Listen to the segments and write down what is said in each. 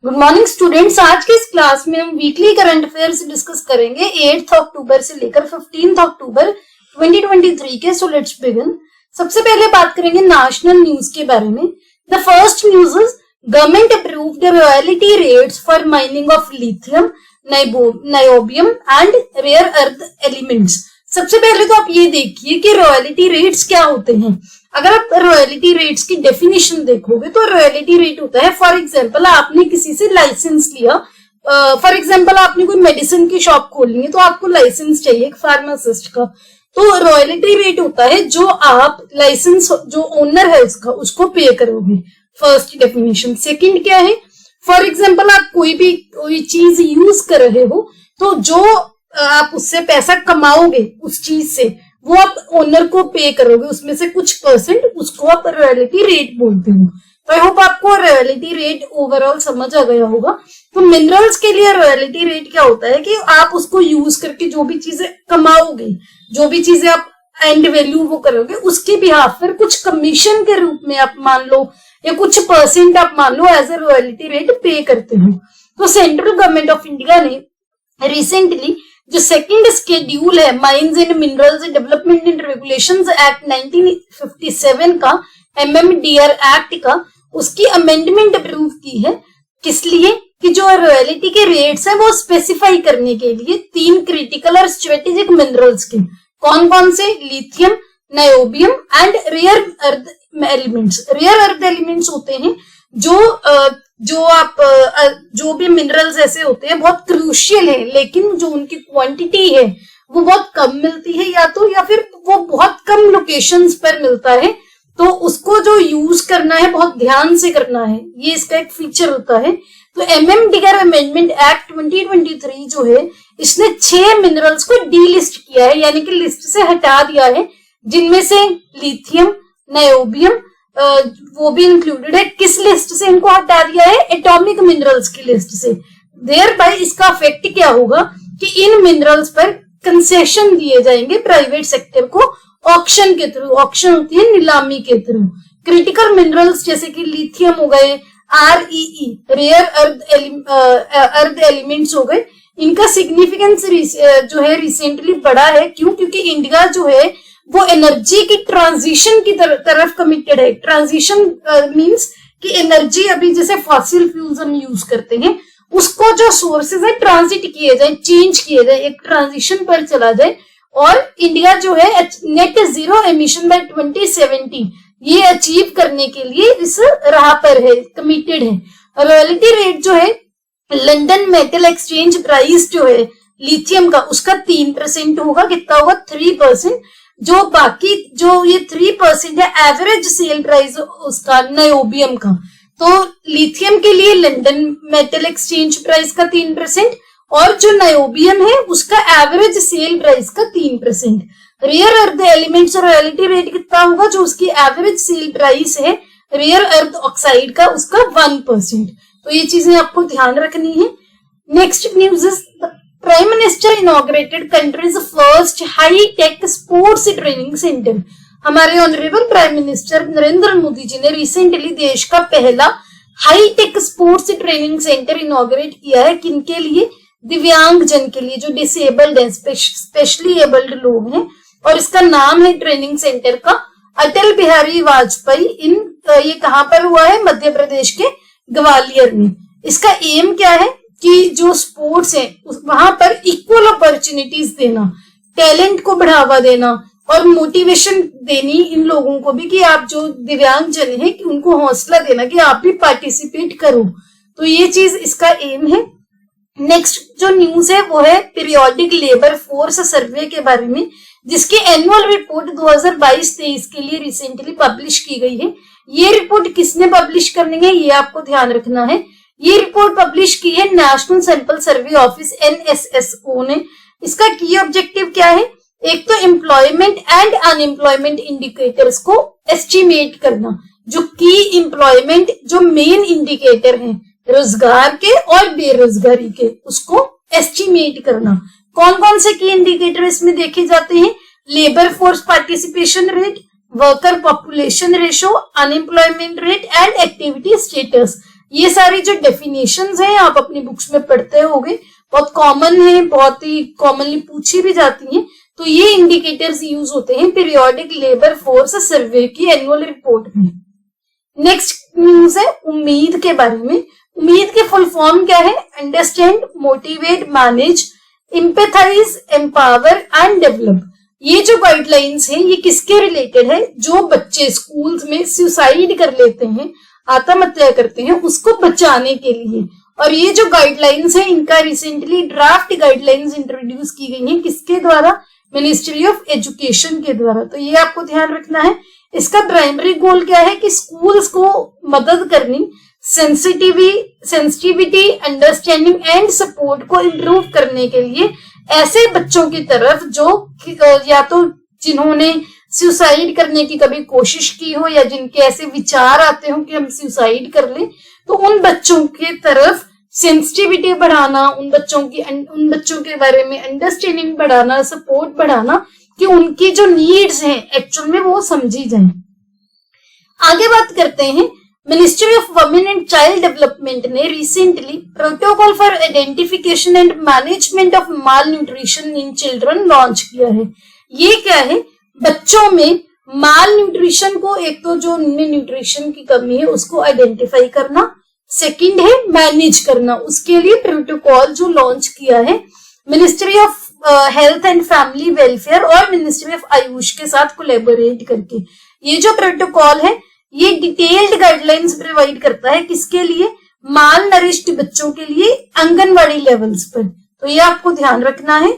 Good morning students. आज के इस क्लास में हम वीकली करंट अफेयर्स डिस्कस करेंगे 8 अक्टूबर से लेकर 15 अक्टूबर 2023 के। So let's begin. सबसे पहले बात करेंगे नेशनल न्यूज के बारे में। The first news is government approved royalty rates for mining of lithium, niobium and rare earth elements. सबसे पहले तो आप ये देखिए कि रॉयल्टी रेट्स क्या होते हैं। अगर आप रॉयल्टी रेट्स की डेफिनेशन देखोगे तो रॉयल्टी रेट होता है, फॉर एग्जांपल आपने किसी से लाइसेंस लिया, फॉर एग्जांपल आपने कोई मेडिसिन की शॉप खोलनी है तो आपको लाइसेंस चाहिए एक फार्मासिस्ट का, तो रॉयल्टी रेट होता है जो आप लाइसेंस जो ओनर है उसको पे करोगे। First definition. सेकंड क्या है, फॉर एग्जांपल आप कोई चीज यूज कर रहे हो तो जो आप उससे पैसा कमाओगे उस चीज से वो आप ओनर को पे करोगे, उसमें से कुछ परसेंट, उसको आप रॉयल्टी रेट बोलते हो। तो आई होप आपको रॉयल्टी रेट ओवरऑल समझ आ गया होगा। तो मिनरल्स के लिए रॉयल्टी रेट क्या होता है कि आप उसको यूज करके जो भी चीजें कमाओगे, जो भी चीजें आप एंड वैल्यू वो करोगे, उसके बिहाफ पर कुछ कमीशन के रूप में आप मान लो या कुछ परसेंट आप मान लो एज ए रॉयल्टी रेट पे करते हो। तो सेंट्रल गवर्नमेंट ऑफ इंडिया ने रिसेंटली जो सेकंड शेड्यूल है mines and minerals development and regulations act 1957 का, MMDR एक्ट का, उसकी अमेंडमेंट अप्रूव की है। किस लिए कि जो रॉयल्टी के रेट्स है वो स्पेसिफाई करने के लिए 3 क्रिटिकल और स्ट्रेटेजिक मिनरल्स के, कौन कौन से, lithium, niobium and rare earth elements. Rare earth elements होते हैं जो भी मिनरल्स ऐसे होते हैं बहुत क्रूशियल है लेकिन जो उनकी क्वांटिटी है वो बहुत कम मिलती है, या फिर वो बहुत कम लोकेशंस पर मिलता है, तो उसको जो यूज करना है बहुत ध्यान से करना है, ये इसका एक फीचर होता है। तो MMDR अमेंडमेंट एक्ट 2023 जो है इसने 6 मिनरल्स को डीलिस्ट किया है, यानी कि लिस्ट से हटा दिया है, जिनमें से लिथियम, नायोबियम वो भी इंक्लूडेड है। किस लिस्ट से इनको हटा दिया है? एटॉमिक मिनरल्स की लिस्ट से। देयर बाय इसका इफेक्ट क्या होगा कि इन मिनरल्स पर कंसेशन दिए जाएंगे प्राइवेट सेक्टर को ऑक्शन के थ्रू। ऑक्शन होती है नीलामी के थ्रू। क्रिटिकल मिनरल्स जैसे कि लिथियम हो गए, REE रेयर अर्थ एलिमेंट्स हो गए, इनका सिग्निफिकेंस जो है रिसेंटली बढ़ा है। क्यों? क्योंकि इंडिया जो है वो एनर्जी की ट्रांजिशन की तरफ कमिटेड है। ट्रांजिशन मींस कि एनर्जी अभी जैसे फॉसिल फ्यूल्स हम यूज करते हैं उसको जो सोर्सेज है ट्रांजिट किए जाए, चेंज किए जाए, एक ट्रांजिशन पर चला जाए, और इंडिया जो है नेट जीरो एमिशन बाय 2070 ये अचीव करने के लिए इस राह पर है, कमिटेड है। रॉयल्टी रेट जो है लंदन मेटल एक्सचेंज प्राइस जो है लिथियम का उसका 3% होगा। कितना होगा? 3%। जो बाकी जो ये 3% है एवरेज सेल प्राइस उसका नायोबियम का। तो लिथियम के लिए लंदन मेटल एक्सचेंज प्राइस का 3% और जो नायोबियम है उसका एवरेज सेल प्राइस का 3%। रेयर अर्थ एलिमेंट्स और रॉयल्टी रेट कितना होगा? जो उसकी एवरेज सेल प्राइस है रेयर अर्थ ऑक्साइड का उसका 1%। तो ये चीजें आपको ध्यान रखनी है। Next news is prime minister inaugurated country's first high tech sports training centre. हमारे honourable prime minister Narendra Modi ji ने रिसेंटली देश का पहला high tech sports training centre inaugurate किया है। किनके लिए? दिव्यांग जन के लिए, जो डिसेबल्ड है, स्पेशली एबल्ड लोग हैं, और इसका नाम है ट्रेनिंग सेंटर का अटल बिहारी वाजपेयी। ये कहां पर हुआ है? मध्य प्रदेश के ग्वालियर में। इसका एम क्या है कि जो स्पोर्ट्स है वहां पर इक्वल अपॉर्चुनिटीज देना, टैलेंट को बढ़ावा देना और मोटिवेशन देनी इन लोगों को भी कि आप जो दिव्यांग जन है कि उनको हौसला देना कि आप भी पार्टिसिपेट करो। तो ये चीज इसका एम है। नेक्स्ट जो न्यूज है वो है पीरियोडिक लेबर फोर्स सर्वे के बारे में, जिसकी एनुअल रिपोर्ट 2022-23 के लिए रिसेंटली पब्लिश की गई है। ये रिपोर्ट किसने पब्लिश करनी है ये आपको ध्यान रखना है। ये रिपोर्ट पब्लिश की है national sample survey office NSSO ने। इसका की ऑब्जेक्टिव क्या है? एक तो एम्प्लॉयमेंट एंड अनएम्प्लॉयमेंट इंडिकेटर्स को एस्टिमेट करना, जो की एम्प्लॉयमेंट जो मेन इंडिकेटर हैं रोजगार के और बेरोजगारी के, उसको एस्टिमेट करना। कौन कौन से की इंडिकेटर इसमें देखे जाते हैं? Labour force participation rate, worker population ratio, unemployment rate and activity status. ये सारी जो डेफिनेशंस हैं आप अपनी बुक्स में पढ़ते होंगे, बहुत कॉमन है, बहुत ही कॉमनली पूछी भी जाती हैं। तो ये इंडिकेटर्स यूज होते हैं पीरियोडिक लेबर फोर्स सर्वे की एनुअल रिपोर्ट में। नेक्स्ट न्यूज है उम्मीद के बारे में। उम्मीद के फुल फॉर्म क्या है? Understand, motivate, manage, empathise, empower and develop. ये जो गाइडलाइंस हैं ये किसके रिलेटेड है? जो बच्चे स्कूल्स में सुसाइड कर लेते हैं, आत्महत्या करते हैं, उसको बचाने के लिए। और ये जो गाइडलाइंस है इनका रिसेंटली ड्राफ्ट गाइडलाइंस इंट्रोड्यूस की गई हैं, किसके द्वारा? मिनिस्ट्री ऑफ एजुकेशन के द्वारा। तो ये आपको ध्यान रखना है। इसका प्राइमरी गोल क्या है कि स्कूल्स को मदद करनी, सेंसिटिविटी, अंडरस्टैंडिंग एंड सपोर्ट को इम्प्रूव करने के लिए ऐसे बच्चों की तरफ जो या तो जिन्होंने सुसाइड करने की कभी कोशिश की हो या जिनके ऐसे विचार आते हो कि हम सुसाइड कर लें, तो उन बच्चों के तरफ सेंसिटिविटी बढ़ाना, उन बच्चों के बारे में अंडरस्टैंडिंग बढ़ाना, सपोर्ट बढ़ाना कि उनकी जो नीड्स हैं एक्चुअल में वो समझी जाएं। आगे बात करते हैं, ministry of women and child development ने recently protocol for identification and management of malnutrition in children launch किया है। ये क्या है? बच्चों में माल न्यूट्रिशन को, एक तो जो उनमें न्यूट्रिशन की कमी है उसको आइडेंटिफाई करना, सेकंड है मैनेज करना। उसके लिए प्रोटोकॉल जो लॉन्च किया है ministry of health and family welfare और मिनिस्ट्री ऑफ आयुष के साथ कोलैबोरेट करके। ये जो प्रोटोकॉल है ये डिटेल्ड गाइडलाइंस प्रोवाइड करता है, किसके लिए? माल नरिश्ड बच्चों के लिए आंगनवाड़ी लेवल्स पर। तो ये आपको ध्यान रखना है।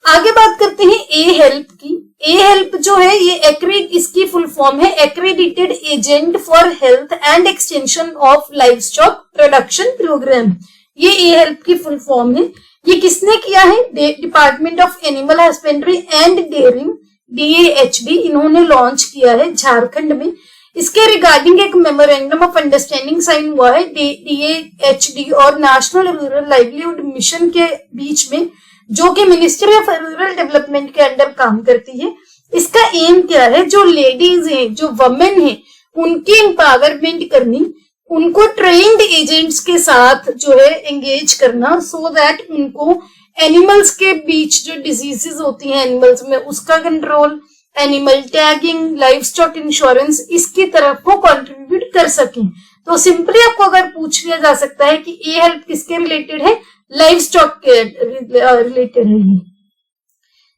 आगे बात करते हैं ए हेल्प की। ए हेल्प जो है ये इसकी फुल फॉर्म है accredited agent for health and extension of livestock production program. ये ए हेल्प की फुल फॉर्म है। ये किसने किया है? Department of animal husbandry and dairying, DAHD, इन्होंने लॉन्च किया है झारखंड में। इसके रिगार्डिंग एक मेमोरेंडम ऑफ अंडरस्टैंडिंग साइन हुआ है DAHD और नेशनल रूरल लाइवलीहुड मिशन के बीच में, जो कि मिनिस्ट्री ऑफ रूरल डेवलपमेंट के अंडर काम करती है। इसका एम क्या है? जो लेडीज हैं, जो वुमेन हैं, उनकी एम्पावरमेंट करनी, उनको ट्रेन्ड एजेंट्स के साथ जो है एंगेज करना, सो दैट उनको एनिमल्स के बीच जो डिजीजेस होती हैं एनिमल्स में उसका control, animal tagging, life stock insurance, इसकी तरफ वो कंट्रीब्यूट कर सकें। तो सिंपली आपको अगर पूछ लिया जा सकता है कि ए हेल्प किसके रिलेटेड है? लाइफ स्टॉक के रिलेटेड है।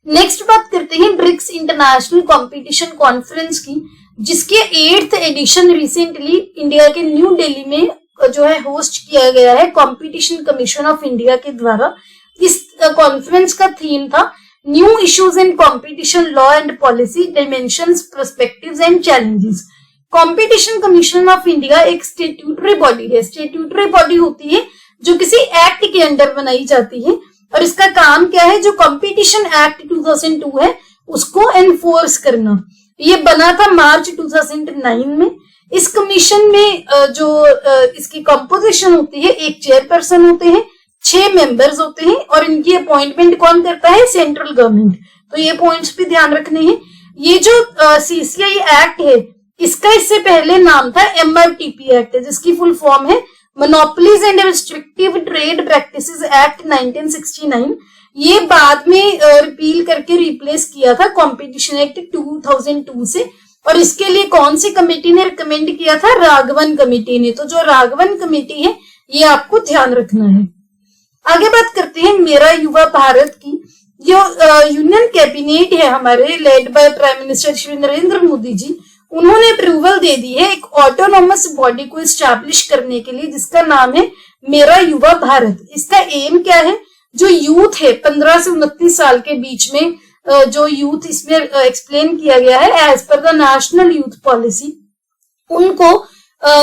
नेक्स्ट बात करते हैं ब्रिक्स इंटरनेशनल कंपटीशन कॉन्फ्रेंस की, जिसके 8th एडिशन रिसेंटली इंडिया के न्यू दिल्ली में जो है होस्ट किया गया है कंपटीशन कमीशन ऑफ इंडिया के द्वारा। इस कॉन्फ्रेंस का थीम था new issues in competition law and policy, dimensions, perspectives and challenges. Competition commission of India एक स्टेट्यूटरी बॉडी है। स्टेट्यूटरी बॉडी होती है जो किसी एक्ट के अंडर बनाई जाती है, और इसका काम क्या है? जो कंपटीशन एक्ट 2002 है उसको एनफोर्स करना। ये बना था मार्च 2009 में। इस कमीशन में जो इसकी कंपोजिशन होती है, एक चेयरपर्सन होते हैं, 6 मेंबर्स होते हैं, और इनकी अपॉइंटमेंट कौन करता है? Central government. तो ये पॉइंट्स भी ध्यान रखने हैं। ये जो CCI एक्ट है इसका इससे पहले नाम था MRTP एक्ट, जिसकी फुल फॉर्म है monopolies and restrictive trade practices act 1969। ये बाद में रिपील करके रिप्लेस किया था कंपटीशन एक्ट 2002 से। और इसके लिए कौन सी कमेटी ने रिकमेंड किया था? राघवन कमेटी ने। तो जो राघवन कमेटी है ये आपको ध्यान रखना है। आगे बात करते हैं मेरा युवा भारत की। जो यूनियन कैबिनेट है हमारे, led by prime minister Shri Narendra Modi ji, उन्होंने अप्रूवल दे दी है एक ऑटोनोमस बॉडी को एस्टैब्लिश करने के लिए, जिसका नाम है मेरा युवा भारत। इसका एम क्या है? जो यूथ है 15 से 29 साल के बीच में, जो यूथ इसमें एक्सप्लेन किया गया है as per the national youth policy, उनको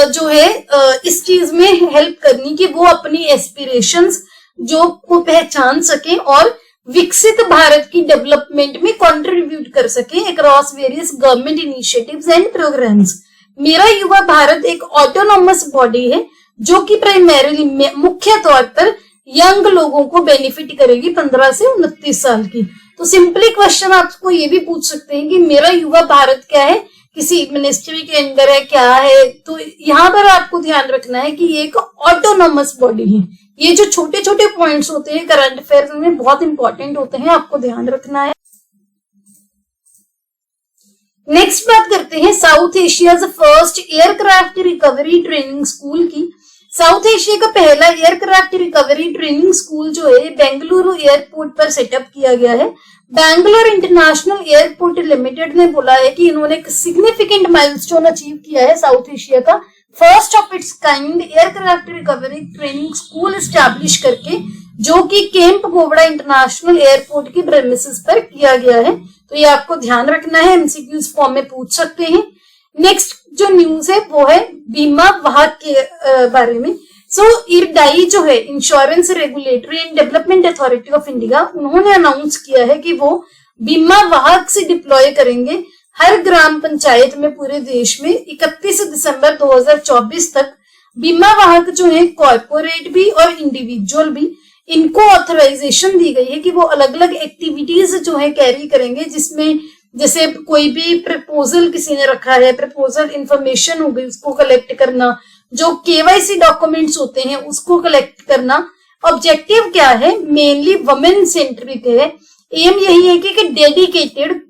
जो है इस चीज में हेल्प करनी कि वो अपनी एस्पिरेशंस जो को पहचान सकें और विकसित भारत की डेवलपमेंट में कंट्रीब्यूट कर सकें across various government initiatives and programs. Mera Yuva Bharat एक ऑटोनोमस बॉडी है जो कि प्राइमरीली मुख्य तौर पर यंग लोगों को बेनिफिट करेगी 15 से 29 साल की। तो सिंपली क्वेश्चन आपको ये भी पूछ सकते हैं कि मेरा युवा भारत क्या है? किसी मिनिस्ट्री के अंडर है, क्या है। तो यहाँ पर आपको ध्यान रखना है कि ये एक ऑटोनोमस बॉडी है। ये जो छोटे छोटे पॉइंट्स होते हैं करंट अफेयर्स में बहुत इंपॉर्टेंट होते हैं, आपको ध्यान रखना है। नेक्स्ट बात करते हैं south Asia first aircraft recovery training school की। साउथ एशिया का पहला एयरक्राफ्ट रिकवरी ट्रेनिंग स्कूल जो है बेंगलुरु एयरपोर्ट पर सेटअप किया गया है। बैंगलोर इंटरनेशनल एयरपोर्ट लिमिटेड ने बोला है कि इन्होंने एक सिग्निफिकेंट माइलस्टोन अचीव किया है, साउथ एशिया का first of its kind aircraft recovery training school establish करके, जो कि कैंप गोवड़ा इंटरनेशनल एयरपोर्ट की प्रेमिसेस पर किया गया है। तो ये आपको ध्यान रखना है, एमसीक्यूज फॉर्म में पूछ सकते हैं। नेक्स्ट जो न्यूज है वो है बीमा वाहक के बारे में। इरडाई जो है insurance regulatory and development authority of India, उन्होंने अनाउंस किया है कि वो बीमा वाहक से डिप्लॉय करेंगे हर ग्राम पंचायत में पूरे देश में 31 दिसंबर 2024 तक। बीमा वाहक जो है कॉर्पोरेट भी और इंडिविजुअल भी, इनको ऑथराइजेशन दी गई है कि वो अलग अलग एक्टिविटीज जो है कैरी करेंगे, जिसमें जैसे कोई भी प्रपोजल किसी ने रखा है, प्रपोजल इंफॉर्मेशन हो गई उसको कलेक्ट करना, जो केवाईसी डॉक्यूमेंट्स होते हैं उसको कलेक्ट करना। ऑब्जेक्टिव क्या है, मेनली वुमेन सेंट्रिक है। एम यही है कि डेडिकेटेड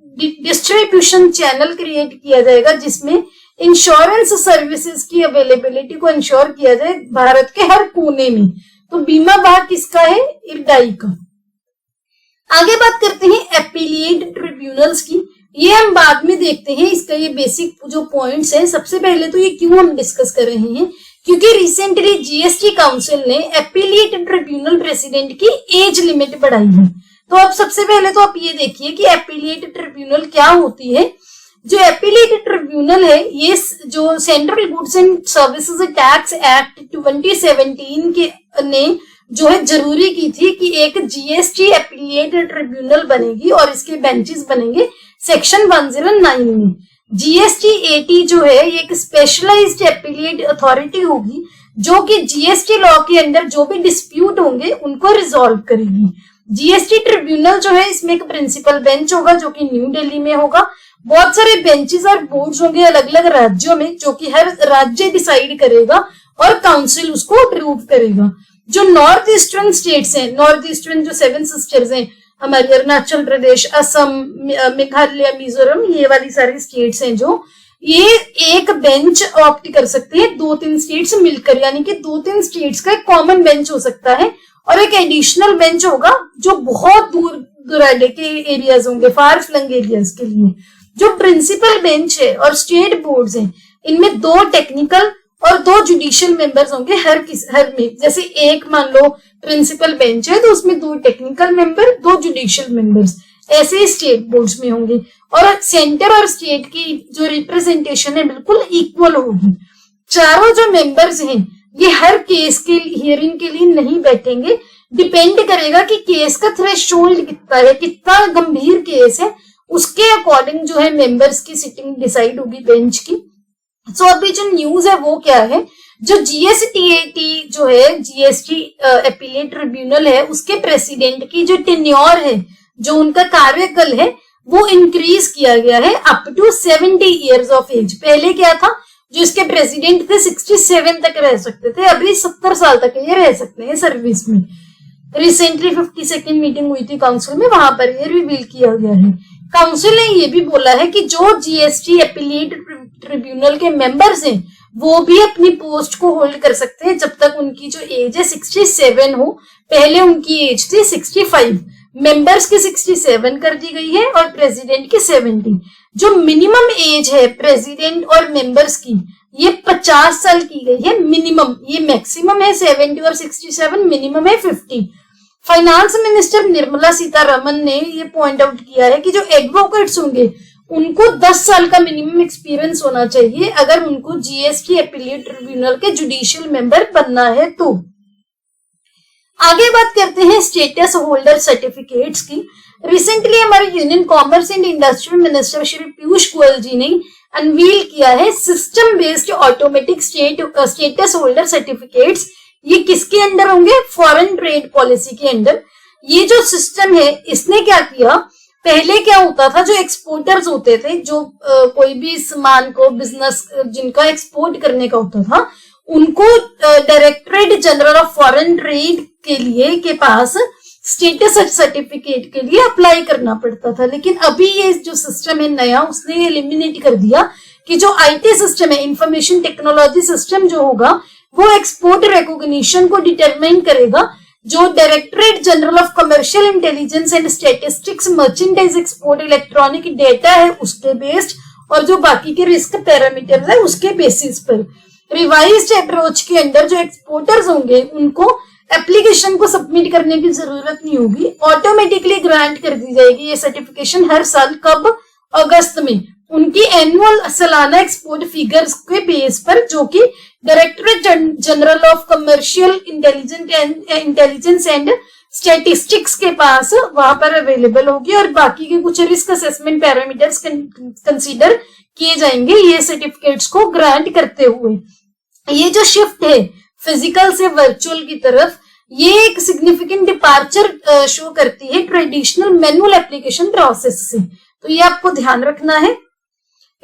डिस्ट्रीब्यूशन चैनल क्रिएट किया जाएगा जिसमें इंश्योरेंस सर्विसेज की अवेलेबिलिटी को इंश्योर किया जाए भारत के हर कोने में। तो बीमा वाहक किसका है, इरडाई का। आगे बात करते हैं एपीलिएट ट्रिब्यूनल्स की। ये हम बाद में देखते हैं, इसका ये बेसिक जो पॉइंट्स हैं। सबसे पहले तो ये क्यों हम डिस्कस कर रहे हैं, क्योंकि रिसेंटली जीएसटी काउंसिल ने एपीलिएट ट्रिब्यूनल प्रेसिडेंट की एज लिमिट बढ़ाई है। तो अब सबसे पहले तो आप ये देखिए कि एपीलिएट ट्रिब्यूनल क्या होती है। जो एपीलिएट ट्रिब्यूनल है, ये जो central goods and services tax act 2017 के ने जो है जरूरी की थी कि एक जीएसटी एपीलिएट ट्रिब्यूनल बनेगी और इसके बेंचेस बनेंगे सेक्शन 109 में। जीएसटी एटी जो है ये एक स्पेशलाइज्ड एपीलिएट अथॉरिटी होगी जो कि जीएसटी लॉ के अंदर जो भी डिस्प्यूट होंगे उनको रिजॉल्व करेगी। जीएसटी ट्रिब्यूनल जो है इसमें एक प्रिंसिपल बेंच होगा जो कि न्यू दिल्ली में होगा। बहुत सारे बेंचेस और बोर्ड्स होंगे अलग अलग राज्यों में, जो कि हर राज्य डिसाइड करेगा और काउंसिल उसको अप्रूव करेगा। जो नॉर्थ ईस्टर्न स्टेट्स हैं, नॉर्थ ईस्टर्न जो 7 सिस्टर्स हैं हमारी, अरुणाचल प्रदेश, असम, मेघालय, मिजोरम, ये वाली सारी स्टेट्स हैं जो ये एक बेंच ऑप्ट कर सकते हैं 2-3 स्टेट्स मिलकर, यानी कि 2-3 स्टेट्स का एक कॉमन बेंच हो सकता है और एक एडिशनल बेंच होगा जो बहुत दूर दुराडे के एरियाज होंगे, फार फ्लंग एरियाज के लिए। जो प्रिंसिपल बेंच है और स्टेट बोर्ड्स हैं, इनमें 2 टेक्निकल और 2 जुडिशियल मेंबर्स होंगे हर में। जैसे एक मान लो प्रिंसिपल बेंच है तो उसमें 2 टेक्निकल मेंबर, 2 जुडिशियल मेंबर्स, ऐसे स्टेट बोर्ड्स में होंगे। और सेंटर और स्टेट की जो रिप्रेजेंटेशन है बिल्कुल इक्वल होगी। चारों जो मेंबर्स हैं ये हर केस के हियरिंग के लिए नहीं बैठेंगे, डिपेंड करेगा कि केस का थ्रेशोल्ड कितना है, कितना गंभीर केस है, उसके अकॉर्डिंग जो है मेंबर्स की सिटिंग डिसाइड होगी बेंच की। सो अभी जो न्यूज है वो क्या है, जो जीएसटी जो है, जीएसटी एपीलेट ट्रिब्यूनल है, उसके प्रेसिडेंट की जो टेन्योर है, जो उनका कार्यकाल है, वो इंक्रीज किया गया है up to 70 years of age. पहले क्या था, जो इसके प्रेसिडेंट थे 67 तक रह सकते थे, अभी 70 साल तक ये रह सकते हैं सर्विस में। रिसेंटली 52nd मीटिंग हुई थी काउंसिल में, वहां पर ये रिवील किया गया है। काउंसिल ने ये भी बोला है कि जो जीएसटी एपीलेट ट्रिब्यूनल के मेंबर्स हैं वो भी अपनी पोस्ट को होल्ड कर सकते हैं जब तक उनकी जो एज है 67 हो। पहले उनकी एज थी 65, मेंबर्स की 67 कर दी गई है और प्रेसिडेंट की 70। जो मिनिमम एज है प्रेसिडेंट और मेंबर्स की ये 50 साल की गई है मिनिमम, ये मैक्सिमम है 70 और 67, मिनिमम है 50। फाइनेंस मिनिस्टर निर्मला सीतारमन ने ये पॉइंट आउट किया है कि जो एडवोकेट्स होंगे उनको 10 साल का मिनिमम एक्सपीरियंस होना चाहिए अगर उनको जीएसटी एपीलेट ट्रिब्यूनल के जुडिशियल मेंबर बनना है तो। आगे बात करते हैं स्टेटस होल्डर सर्टिफिकेट्स की। रिसेंटली हमारे union commerce and industry minister Shri Piyush Goyal ji ने अनवील किया है system based automatic status holder certificates. ये किसके अंदर होंगे, फॉरेन ट्रेड पॉलिसी के अंदर। ये जो सिस्टम है इसने क्या किया, पहले क्या होता था, जो एक्सपोर्टर्स होते थे, जो कोई भी सामान को बिजनेस जिनका एक्सपोर्ट करने का होता था, उनको directorate general of foreign trade के लिए के पास स्टेटस सर्टिफिकेट के लिए अप्लाई करना पड़ता था। लेकिन अभी ये जो सिस्टम है नया, उसने एलिमिनेट कर दिया कि जो आईटी सिस्टम है, इंफॉर्मेशन टेक्नोलॉजी सिस्टम जो होगा, वो एक्सपोर्ट रिकॉग्निशन को डिटरमाइन करेगा। जो directorate general of commercial intelligence and statistics merchandise export electronic data है उसके बेस्ड, और जो बाकी के रिस्क पैरामीटर्स है उसके बेसिस पर रिवाइज्ड अप्रोच के अंदर जो एक्सपोर्टर्स होंगे उनको एप्लीकेशन को सबमिट करने की जरूरत नहीं होगी, ऑटोमेटिकली ग्रांट कर दी जाएगी ये सर्टिफिकेशन हर साल। कब? अगस्त में। उनकी एनुअल सालाना एक्सपोर्ट फिगर्स के बेस पर, जो कि directorate general of commercial intelligence and statistics के पास वहां पर अवेलेबल होगी, और बाकी के कुछ रिस्क असेसमेंट पैरामीटर्स कंसीडर किए जाएंगे ये सर्टिफिकेट्स को ग्रांट करते हुए। ये जो शिफ्ट है फिजिकल से वर्चुअल की तरफ, ये एक सिग्निफिकेंट डिपार्चर शो करती है ट्रेडिशनल मैनुअल एप्लीकेशन प्रोसेस से, तो ये आपको ध्यान रखना है।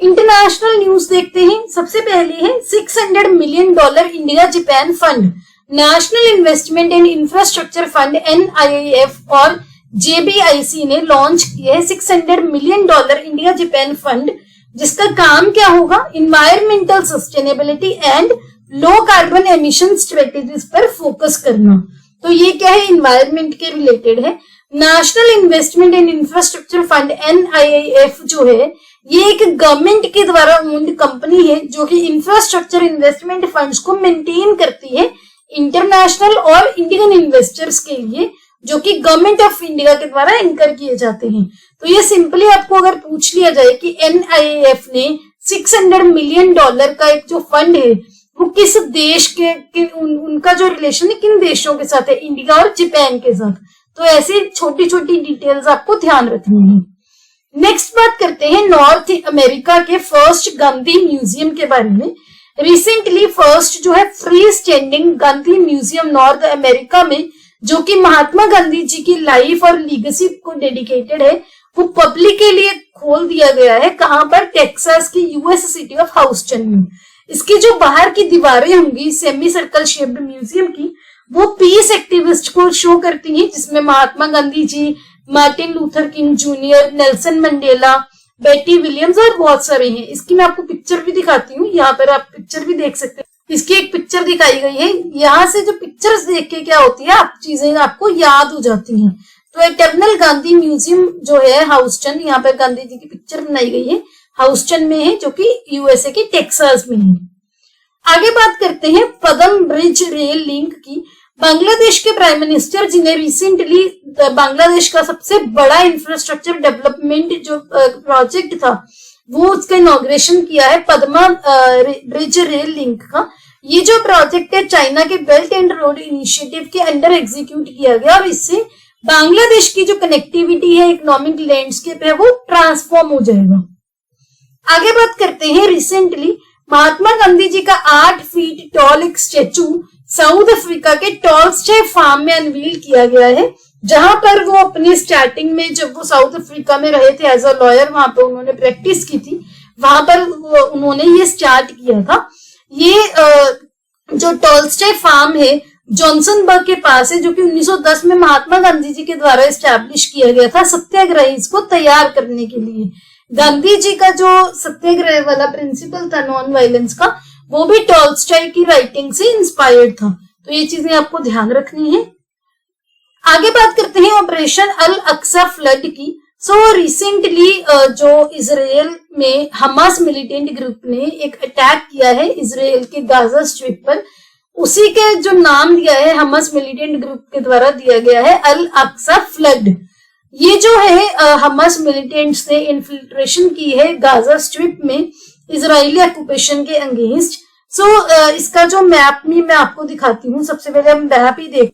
इंटरनेशनल न्यूज देखते हैं। सबसे पहले है $600 million India Japan fund, national investment and infrastructure fund NIIF और JBIC ने लॉन्च किया है $600 मिलियन इंडिया जापान फंड, जिसका काम क्या होगा? Environmental sustainability and low carbon emission strategies पर फोकस करना। तो ये क्या है? इन्वायरमेंट के रिलेटेड है। National investment and infrastructure fund NIIF जो है, ये एक गवर्नमेंट के द्वारा ओन्ड कंपनी है जो कि इंफ्रास्ट्रक्चर इन्वेस्टमेंट फंड्स को मेंटेन करती है इंटरनेशनल और इंडियन इन्वेस्टर्स के लिए, जो कि गवर्नमेंट ऑफ इंडिया के द्वारा एंकर किए जाते हैं। तो ये सिंपली आपको अगर पूछ लिया जाए कि NIIF ने $600 मिलियन का एक जो फंड है वो किस देश के उनका जो रिलेशन है किन देशों के साथ है, इंडिया और जापान के साथ, तो ऐसी छोटी छोटी डिटेल्स आपको ध्यान रखनी है। नेक्स्ट बात करते हैं नॉर्थ अमेरिका के फर्स्ट गांधी म्यूजियम के बारे में। रिसेंटली फर्स्ट जो है free standing Gandhi museum north America में, जो कि महात्मा गांधी जी की लाइफ और लीगेसी को डेडिकेटेड है, वो पब्लिक के लिए खोल दिया गया है। कहां पर? टेक्सास की US सिटी ऑफ हाउस्टन में। इसकी जो बाहर की दीवारें होंगी सेमी सर्कल शेप्ड म्यूजियम की, वो पीस एक्टिविस्ट को शो करती हैं, जिसमें Mahatma Gandhi ji, Martin Luther King junior, Nelson Mandela, Betty Williams और बहुत सारे हैं। इसकी मैं आपको पिक्चर भी दिखाती हूँ, यहाँ पर आप पिक्चर भी देख सकते हैं। इसकी एक पिक्चर दिखाई गई है। यहाँ से जो पिक्चर्स देख के क्या होती है, आप चीजें आपको याद हो जाती हैं। तो इटर्नल गांधी म्यूजियम जो है हाउस्टन, यहाँ पर गांधी जी की पिक्चर बनाई गई है, हाउस्टन में है, जो कि USA के टेक्सास में है। आगे बात करते हैं पदम ब्रिज रेल लिंक की। बांग्लादेश के प्राइम मिनिस्टर जिन्हें रिसेंटली बांग्लादेश का सबसे बड़ा इंफ्रास्ट्रक्चर डेवलपमेंट जो प्रोजेक्ट था वो उसका इनॉग्रेशन किया है, पद्मा ब्रिज रेल लिंक का। ये जो प्रोजेक्ट है चाइना के बेल्ट एंड रोड इनिशिएटिव के अंडर एग्जीक्यूट किया गया, और इससे बांग्लादेश की जो कनेक्टिविटी है, इकोनॉमिक लैंडस्केप है, वो ट्रांसफॉर्म हो जाएगा। आगे बात करते हैं रिसेंटली महात्मा गांधी जी का 8 फीट टॉल एक स्टेचू साउथ अफ्रीका के टॉल्स्टे फार्म में अनवील किया गया है, जहां पर वो अपनी स्टार्टिंग में जब वो साउथ अफ्रीका में रहे थे एज अ लॉयर, वहां पर उन्होंने प्रैक्टिस की थी, वहां पर उन्होंने ये स्टार्ट किया था। ये जो टॉल्स्टे फार्म है जॉनसनबर्ग के पास है, जो कि 1910 में महात्मा गांधी जी के द्वारा एस्टैब्लिश किया गया था सत्याग्रही को तैयार करने के लिए। गांधी जी का जो सत्याग्रह वाला प्रिंसिपल था नॉन वायलेंस का, वो भी टॉल्स्टॉय की राइटिंग से इंस्पायर्ड था। तो ये चीजें आपको ध्यान रखनी है। आगे बात करते हैं ऑपरेशन अल अक्सा फ्लड की। सो रिसेंटली जो इजराइल में हमास मिलिटेंट ग्रुप ने एक अटैक किया है इजराइल के गाजा स्ट्रिप पर, उसी के जो नाम दिया है हमास मिलिटेंट ग्रुप के द्वारा दिया गया है अल अक्सा फ्लड। ये जो है हमास मिलिटेंट्स ने इन्फिल्ट्रेशन की है गाजा स्ट्रिप में इजरायली ऑक्यूपेशन के अगेंस्ट। सो इसका जो मैप में मैं आपको दिखाती हूँ। सबसे पहले हम मैप ही देख,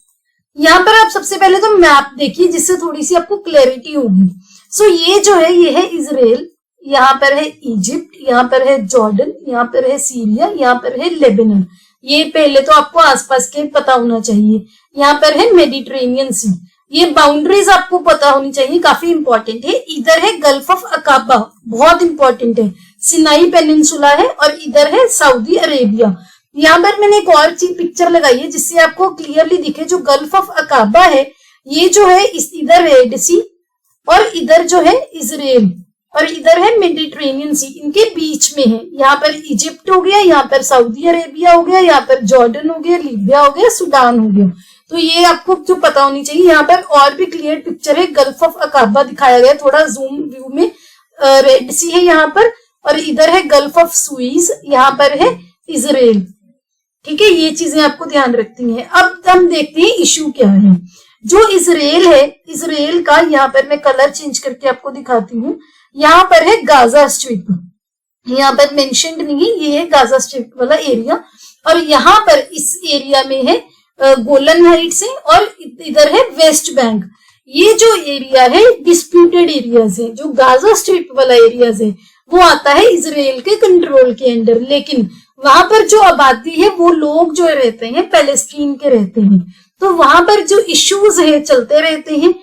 यहाँ पर आप सबसे पहले तो मैप देखिए जिससे थोड़ी सी आपको क्लैरिटी होगी। सो ये जो है ये है इजराइल, यहाँ पर है इजिप्ट, यहाँ पर है जॉर्डन, यहाँ पर है सीरिया, यहाँ पर है लेबनान। ये पहले तो आपको आसपास के पता होना चाहिए। यहाँ पर है मेडिटेरेनियन सी। ये बाउंड्रीज आपको पता होनी चाहिए, काफी इंपॉर्टेंट है। इधर है गल्फ ऑफ अकाबा, बहुत इंपॉर्टेंट है, सिनाई पेनिनसुला है, और इधर है सऊदी अरेबिया। यहाँ पर मैंने एक और चीज पिक्चर लगाई है जिससे आपको क्लियरली दिखे। जो गल्फ ऑफ अकाबा है ये जो है इधर रेड सी और इधर जो है इजराइल और इधर है मेडिटेरेनियन सी, इनके बीच में है। यहाँ पर इजिप्ट हो गया, यहाँ पर सऊदी अरेबिया हो गया, यहाँ पर जॉर्डन हो गया, लीबिया हो गया, सूडान हो गया। तो ये आपको जो पता होनी चाहिए। यहाँ पर और भी क्लियर पिक्चर है, गल्फ ऑफ अकाबा दिखाया गया थोड़ा जूम व्यू में। रेड सी है यहाँ पर और इधर है गल्फ ऑफ सुइज, यहाँ पर है इजराइल। ठीक है, ये चीजें आपको ध्यान रखनी है। अब हम देखते हैं इश्यू क्या है। जो इजराइल है, इजराइल का यहाँ पर मैं कलर चेंज करके आपको दिखाती हूँ। यहाँ पर है गाजा स्ट्रिप, यहाँ पर मेंशन्ड नहीं है, ये है गाजा स्ट्रिप वाला एरिया। और यहाँ पर इस एरिया में है गोलन हाइट्स है और इधर है वेस्ट बैंक। ये जो एरिया है डिस्प्यूटेड एरियाज है। जो गाजा स्ट्रिप वाला एरियाज है वो आता है इजराइल के कंट्रोल के अंडर, लेकिन वहां पर जो आबादी है वो लोग जो रहते हैं पैलेस्टीन के रहते हैं। तो वहां पर जो इश्यूज है चलते रहते हैं।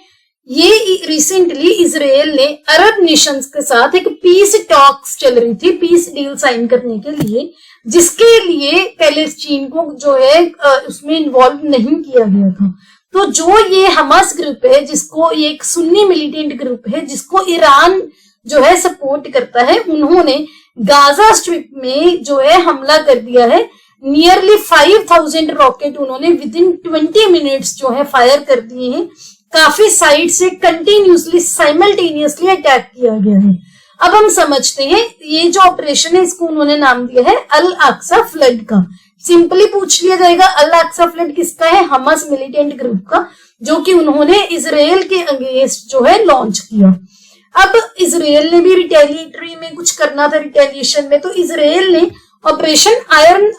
ये रिसेंटली इजराइल ने अरब नेशंस के साथ एक पीस टॉक्स चल रही थी, पीस डील साइन करने के लिए, जिसके लिए पैलेस्टीन को जो है उसमें इन्वॉल्व नहीं किया गया था। तो जो ये हमास ग्रुप है, जिसको ये एक सुन्नी मिलिटेंट ग्रुप है जिसको ईरान जो है सपोर्ट करता है, उन्होंने गाजा स्ट्रिप में जो है हमला कर दिया है। नियरली 5000 रॉकेट उन्होंने विद इन 20 मिनट्स जो है फायर कर दिए हैं। काफी साइड से कंटिन्यूसली साइमल्टेनियसली अटैक किया गया है। अब हम समझते हैं ये जो ऑपरेशन है इसको उन्होंने नाम दिया है अल अक्सा फ्लड का। सिंपली पूछ लिया जाएगा अल अक्सा फ्लड किसका है? हमास मिलिटेंट ग्रुप का, जो कि उन्होंने इजराइल के अगेंस्ट जो है लॉन्च किया। अब इजराइल ने भी रिटेलिएटरी में कुछ करना था, रिटेलिएशन में, तो इजराइल ने ऑपरेशन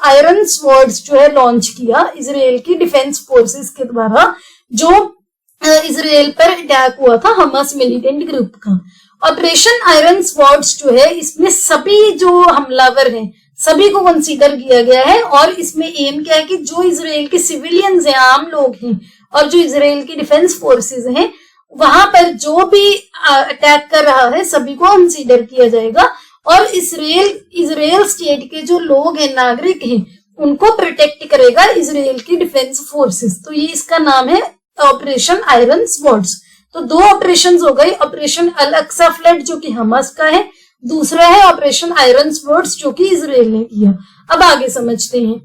आयरन स्वॉर्ड्स जो है लॉन्च किया इजराइल की डिफेंस फोर्सेस के द्वारा, जो इजराइल पर अटैक हुआ था हमास मिलिटेंट ग्रुप का। ऑपरेशन आयरन स्वॉर्ड्स जो है इसमें सभी जो हमलावर हैं सभी को कंसीडर किया गया है, और इसमें एम क्या है कि जो इजराइल के सिविलियंस हैं, आम लोग हैं, और जो इजराइल की डिफेंस फोर्सेस हैं, वहां पर जो भी अटैक कर रहा है सभी को कंसीडर किया जाएगा, और इजराइल स्टेट के जो लोग हैं, नागरिक हैं, उनको प्रोटेक्ट करेगा इजराइल की डिफेंस फोर्सेस। तो ये इसका नाम है ऑपरेशन आयरन स्वॉर्ड्स। तो दो ऑपरेशंस हो गए, ऑपरेशन अल अक्सा फ्लड जो कि हमास का है, दूसरा है ऑपरेशन आयरन स्वॉर्ड्स जो कि इजराइल ने किया। अब आगे समझते हैं।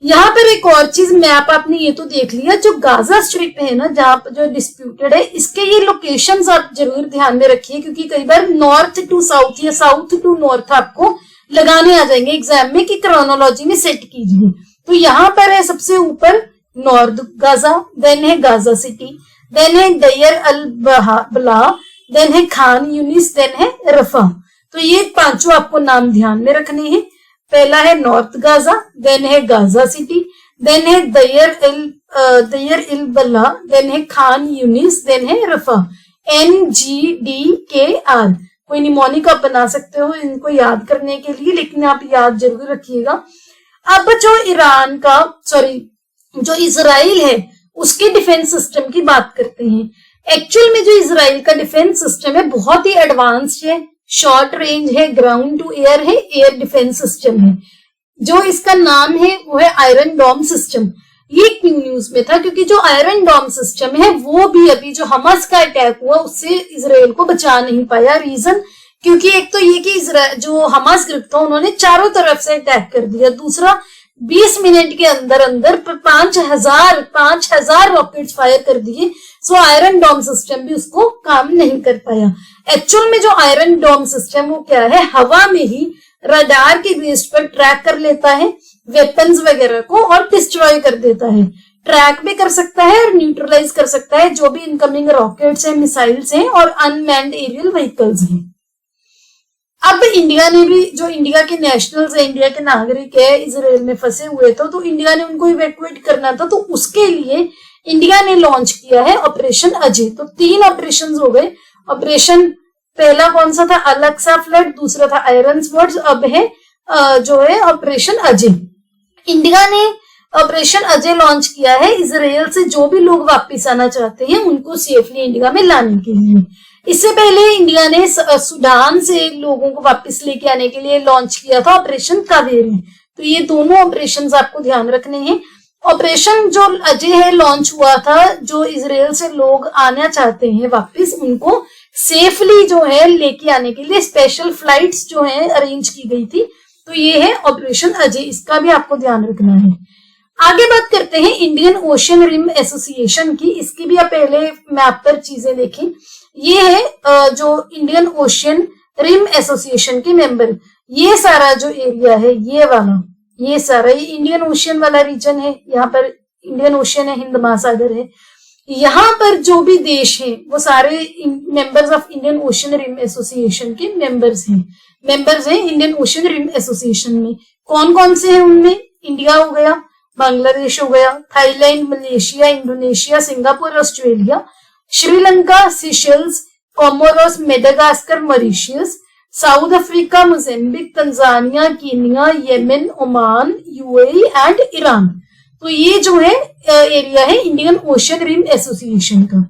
यहाँ पर एक और चीज, मैप आपने ये तो देख लिया, जो गाजा स्ट्रिप है ना, जहां पर जो डिस्प्यूटेड है, इसके ये लोकेशंस आप जरूर ध्यान में रखिए, क्योंकि कई बार नॉर्थ टू साउथ या साउथ टू नॉर्थ आपको लगाने आ जाएंगे एग्जाम में कि क्रोनोलॉजी में सेट कीजिए। तो यहाँ पर है सबसे ऊपर नॉर्थ गाजा, देन है गाजा सिटी, देन है दयर अल बला, देन है खान यूनिस, देन है रफा। तो ये पांचों आपको नाम ध्यान में रखने हैं। पहला है नॉर्थ गाजा, देन है गाजा सिटी, देन है दयर इल बला, देन है खान यूनिस, देन है रफा। NGDKR कोई निमोनिक आप बना सकते हो इनको याद करने के लिए, लेकिन आप याद जरूर रखिएगा। अब जो इजराइल है उसके डिफेंस सिस्टम की बात करते हैं। एक्चुअल में जो इजराइल का डिफेंस सिस्टम है बहुत ही एडवांस्ड है, शॉर्ट रेंज है, ग्राउंड टू एयर है, एयर डिफेंस सिस्टम है। जो इसका नाम है वो है आयरन डोम सिस्टम। ये क्यों न्यूज में था? क्योंकि जो आयरन डोम सिस्टम है वो भी अभी जो हमास का अटैक हुआ उससे इजराइल को बचा नहीं पाया। रीजन क्योंकि एक तो ये कि जो हमास ग्रुप था उन्होंने चारों तरफ से अटैक कर दिया, दूसरा 20 मिनट के अंदर अंदर 5000 रॉकेट्स फायर कर दिए। सो आयरन डोम सिस्टम भी उसको काम नहीं कर पाया। एक्चुअल में जो आयरन डोम सिस्टम वो क्या है, हवा में ही रडार के बेस पर ट्रैक कर लेता है वेपन्स वगैरह को और डिस्ट्रॉय कर देता है। ट्रैक भी कर सकता है और न्यूट्रलाइज कर सकता है जो भी इनकमिंग रॉकेट्स हैं, मिसाइल्स हैं और अनमैन्ड एरियल व्हीकल्स हैं। अब इंडिया ने भी, जो इंडिया के नेशनल्स है, इंडिया के नागरिक है, इजराइल में फंसे हुए थे, तो इंडिया ने उनको इवैक्यूएट करना था, तो उसके लिए इंडिया ने लॉन्च किया है ऑपरेशन अजय। तो 3 ऑपरेशन हो गए। ऑपरेशन पहला कौन सा था? अल अक्सा फ्लड, दूसरा था आयरन स्वॉर्ड्स, अब है जो है ऑपरेशन अजय। इंडिया ने ऑपरेशन अजय लॉन्च किया है इजराइल से जो भी लोग वापस आना चाहते हैं उनको सेफली इंडिया में लाने के लिए। इससे पहले इंडिया ने सूडान से लोगों को वापस लेके आने के लिए लॉन्च किया था ऑपरेशन कावेरी। तो ये दोनों ऑपरेशंस आपको ध्यान रखने हैं। ऑपरेशन जो अजय है लॉन्च हुआ था, जो इजराइल से लोग आना चाहते हैं वापस उनको सेफली जो है लेके आने के लिए स्पेशल फ्लाइट्स जो है अरेंज की गई थी। तो ये है ऑपरेशन अजय, इसका भी आपको ध्यान रखना है। आगे बात करते हैं इंडियन ओशन रिम एसोसिएशन की। इसकी भी आप पहले मैप पर चीजें देखें। ये है जो इंडियन ओशन रिम एसोसिएशन के मेंबर। ये सारा जो एरिया है ये वाला, ये सारा ये इंडियन ओशन वाला रीजन है। यहाँ पर इंडियन ओशन है, हिंद महासागर है। यहाँ पर जो भी देश हैं वो सारे members of Indian Ocean Rim Association के मेंबर्स हैं इंडियन ओशन रिम एसोसिएशन में। कौन कौन से हैं उनमें? इंडिया हो गया, बांग्लादेश हो गया, Thailand, Malaysia, Indonesia, Singapore, Australia, Sri Lanka, Seychelles, Comoros, Madagascar, Mauritius, south Africa, Mozambique, Tanzania, Kenya, Yemen, Oman, UAE and Iran. तो ये जो है एरिया है इंडियन ओशन रिम एसोसिएशन का।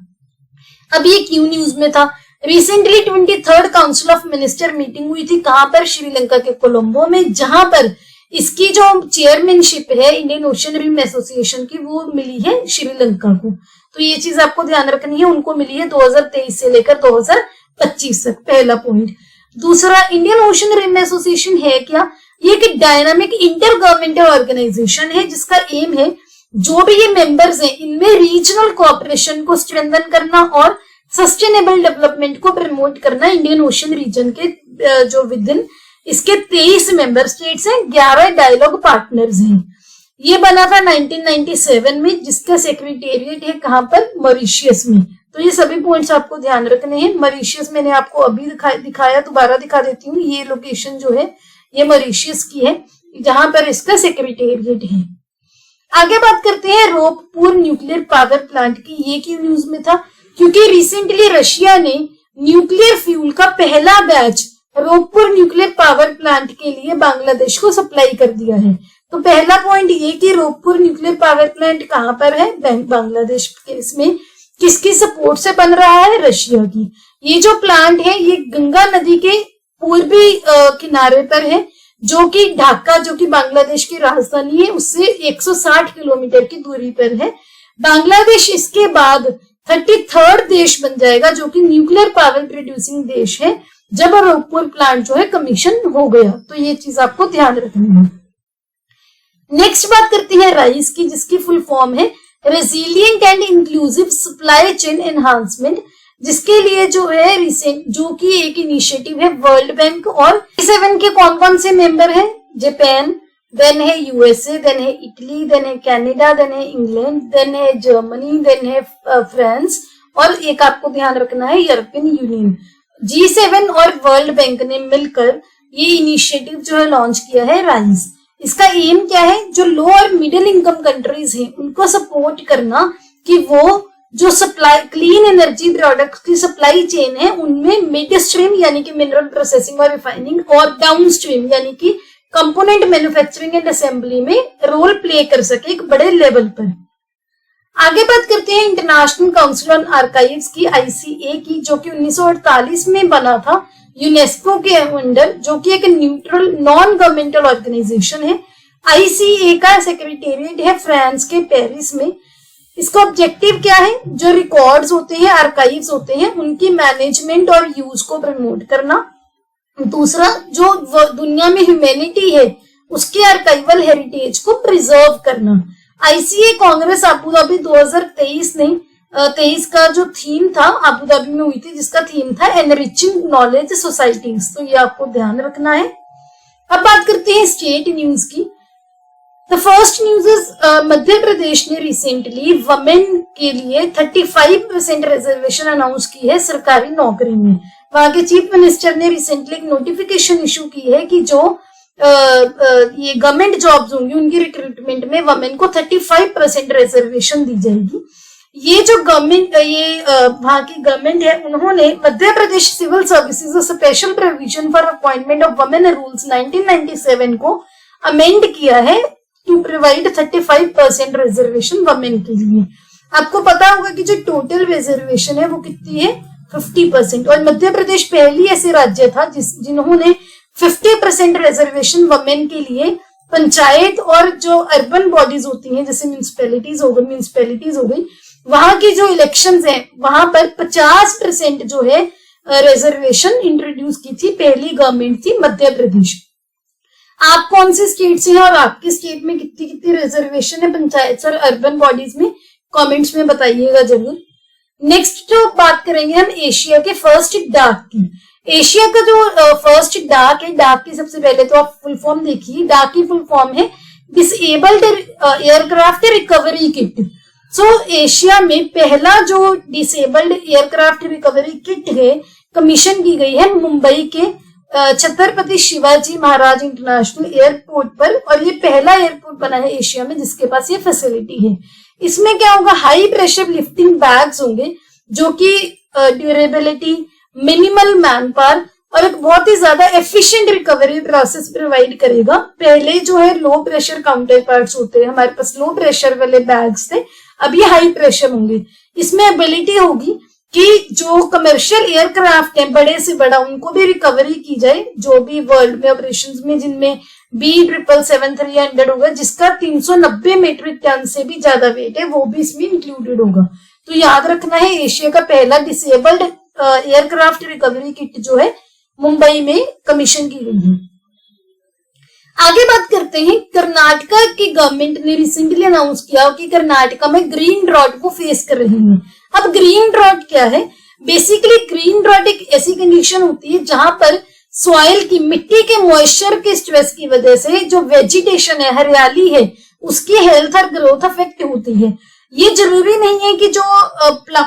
अब ये क्यों न्यूज में था? Recently 23rd council of minister meeting हुई थी। कहां पर? श्रीलंका के कोलंबो में, जहां पर इसकी जो चेयरमैनशिप है इंडियन ओशन रिम एसोसिएशन की वो मिली है श्रीलंका को। तो ये चीज आपको ध्यान रखनी है, उनको मिली है 2023 से लेकर 2025 तक। पहला पॉइंट। दूसरा, इंडियन ओशन रिम एसोसिएशन है क्या? ये एक डायनामिक इंटर गवर्नमेंटल ऑर्गेनाइजेशन है जिसका एम है जो भी ये मेंबर्स हैं इनमें रीजनल कोऑपरेशन को स्ट्रेंथन करना और सस्टेनेबल डेवलपमेंट को प्रमोट करना। इंडियन ओशन रीजन के जो विद इन इसके 23 मेंबर स्टेट्स हैं, 11 डायलॉग पार्टनर्स हैं। ये बना था 1997 में, जिसका सेक्रेटेरिएट है कहां पर? मॉरिशस में। तो ये सभी पॉइंट्स आपको ध्यान रखने हैं। मॉरिशस मैंने आपको अभी दिखाया, दोबारा दिखा देती हूँ। ये लोकेशन जो है ये मॉरिशस की है, जहां पर इसका सेक्रेटेरिएट है। आगे बात करते हैं रोपपुर न्यूक्लियर पावर प्लांट की। ये क्यों न्यूज में था? क्योंकि रिसेंटली रशिया ने न्यूक्लियर फ्यूल का पहला बैच रोपपुर न्यूक्लियर पावर प्लांट के लिए बांग्लादेश को सप्लाई कर दिया है। तो पहला पॉइंट ये कि रोपपुर न्यूक्लियर पावर प्लांट कहां पर है? बांग्लादेश के। इसमें किसकी सपोर्ट से बन रहा है? रशिया की। ये जो प्लांट है ये गंगा नदी के पूर्वी किनारे पर है, जो कि ढाका, जो कि बांग्लादेश की राजधानी है, उससे 160 किलोमीटर की दूरी पर है। बांग्लादेश इसके बाद 33rd देश बन जाएगा जो कि न्यूक्लियर पावर प्रोड्यूसिंग देश है जब रोपपुर प्लांट जो है कमीशन हो गया। तो ये चीज आपको ध्यान रखनी है। नेक्स्ट बात करते हैं राइस की, जिसकी फुल फॉर्म है resilient and inclusive supply chain enhancement, जिसके लिए जो है रिसेंट जो कि एक इनिशिएटिव है वर्ल्ड बैंक और G7 के कौन कौन से मेंबर हैं? जापान, देन है यूएसए, देन है इटली, देन है कनाडा, देन है इंग्लैंड, देन है जर्मनी, देन है फ्रांस, और एक आपको ध्यान रखना है यूरोपियन यूनियन। G7 और वर्ल्ड बैंक ने मिलकर ये इनिशिएटिव जो है लॉन्च किया है राइस। इसका एम क्या है? जो लो और मिडिल इनकम कंट्रीज हैं उनको सपोर्ट करना कि वो जो सप्लाई क्लीन एनर्जी प्रोडक्ट की सप्लाई चेन है उनमें मिड स्ट्रीम यानी कि मिनरल प्रोसेसिंग और रिफाइनिंग और डाउन स्ट्रीम यानी कि कंपोनेंट मैन्युफैक्चरिंग एंड असेंबली में रोल प्ले कर सके एक बड़े लेवल पर। आगे बात करते हैं इंटरनेशनल काउंसिल ऑन आर्काइव्स की, ICA की, जो कि 1948 में बना था यूनेस्को के अंडर, जो कि एक न्यूट्रल नॉन गवर्नमेंटल ऑर्गेनाइजेशन है। ICA का सेक्रेटेरिएट है फ्रांस के पेरिस में। इसका ऑब्जेक्टिव क्या है? जो रिकॉर्ड्स होते हैं, आर्काइव्स होते हैं, उनकी मैनेजमेंट और यूज को प्रमोट करना। दूसरा, जो दुनिया में ह्यूमैनिटी है उसके आर्काइवल हेरिटेज को प्रिजर्व करना। ICA कांग्रेस अबू धाबी 2023 का जो थीम था अबू धाबी में हुई थी, जिसका थीम था एनरिचिंग नॉलेज सोसाइटीज। तो ये आपको ध्यान रखना है। अब बात करते हैं स्टेट न्यूज की। The first news is Madhya Pradesh ने रिसेंटली वुमेन के लिए 35% रिजर्वेशन अनाउंस की है सरकारी नौकरी में। वहां के चीफ मिनिस्टर ने रिसेंटली एक नोटिफिकेशन इशू की है कि जो ये गवर्नमेंट जॉब्स होंगी उनकी रिक्रूटमेंट में वुमेन को 35% रिजर्वेशन दी जाएगी। ये जो गवर्नमेंट वहां की गवर्नमेंट है, उन्होंने Madhya Pradesh civil services special provision for appointment of women rules 1997 को अमेंड किया है टू प्रोवाइड 35% रिजर्वेशन वुमेन के लिए। आपको पता होगा कि जो टोटल रिजर्वेशन है वो कितनी है, 50%। और मध्य प्रदेश पहली ऐसे राज्य था जिन्होंने 50% रिजर्वेशन वुमेन के लिए पंचायत और जो अर्बन बॉडीज होती हैं जैसे म्यूनिसिपैलिटीज हो गई, वहां की जो इलेक्शंस हैं वहां पर 50% जो है रिजर्वेशन इंट्रोड्यूस की थी। पहली गवर्नमेंट थी मध्य प्रदेश। आप कौन से स्टेट से हैं और आपके स्टेट में कितनी कितनी रिजर्वेशन है पंचायत और अर्बन बॉडीज में, कमेंट्स में बताइएगा जरूर। नेक्स्ट जो बात करेंगे हम एशिया के फर्स्ट डाक की। एशिया का जो फर्स्ट डाक है, डाक की सबसे पहले तो आप फुल फॉर्म देखिए। डाक की फुल फॉर्म है डिसेबल्ड एयरक्राफ्ट रिकवरी किट। सो एशिया में पहला जो डिसेबल्ड एयरक्राफ्ट रिकवरी किट है कमीशन की गई है मुंबई के छत्रपति शिवाजी महाराज इंटरनेशनल एयरपोर्ट पर, और ये पहला एयरपोर्ट बना है एशिया में जिसके पास ये फैसिलिटी है। इसमें क्या होगा, हाई प्रेशर लिफ्टिंग बैग्स होंगे जो कि ड्यूरेबिलिटी, मिनिमल मैन पावर और एक बहुत ही ज्यादा एफिशिएंट रिकवरी प्रोसेस प्रोवाइड करेगा। पहले जो है लो प्रेशर काउंटर पार्ट्स होते हैं, हमारे पास लो प्रेशर वाले बैग्स थे, अब ये हाई प्रेशर होंगे। इसमें एबिलिटी होगी कि जो कमर्शियल एयरक्राफ्ट है बड़े से बड़ा उनको भी रिकवरी की जाए, जो भी वर्ल्ड में ऑपरेशंस में जिनमें B777-300 होगा जिसका 390 मेट्रिक टन से भी ज्यादा वेट है वो भी इसमें इंक्लूडेड होगा। तो याद रखना है एशिया का पहला डिसेबल्ड एयरक्राफ्ट रिकवरी किट जो है मुंबई में कमीशन की गई है। आगे बात करते हैं, कर्नाटका की गवर्नमेंट ने रिसेंटली अनाउंस किया कि कर्नाटका में ग्रीन ड्रॉट को फेस कर रही है। अब ग्रीन ड्रॉट क्या है, बेसिकली ग्रीन ड्रॉट एक ऐसी कंडीशन होती है जहां पर सॉइल की, मिट्टी के मॉइस्चर के स्ट्रेस की वजह से जो वेजिटेशन है, हरियाली है, उसकी हेल्थ और ग्रोथ अफेक्ट होती है। ये जरूरी नहीं है कि जो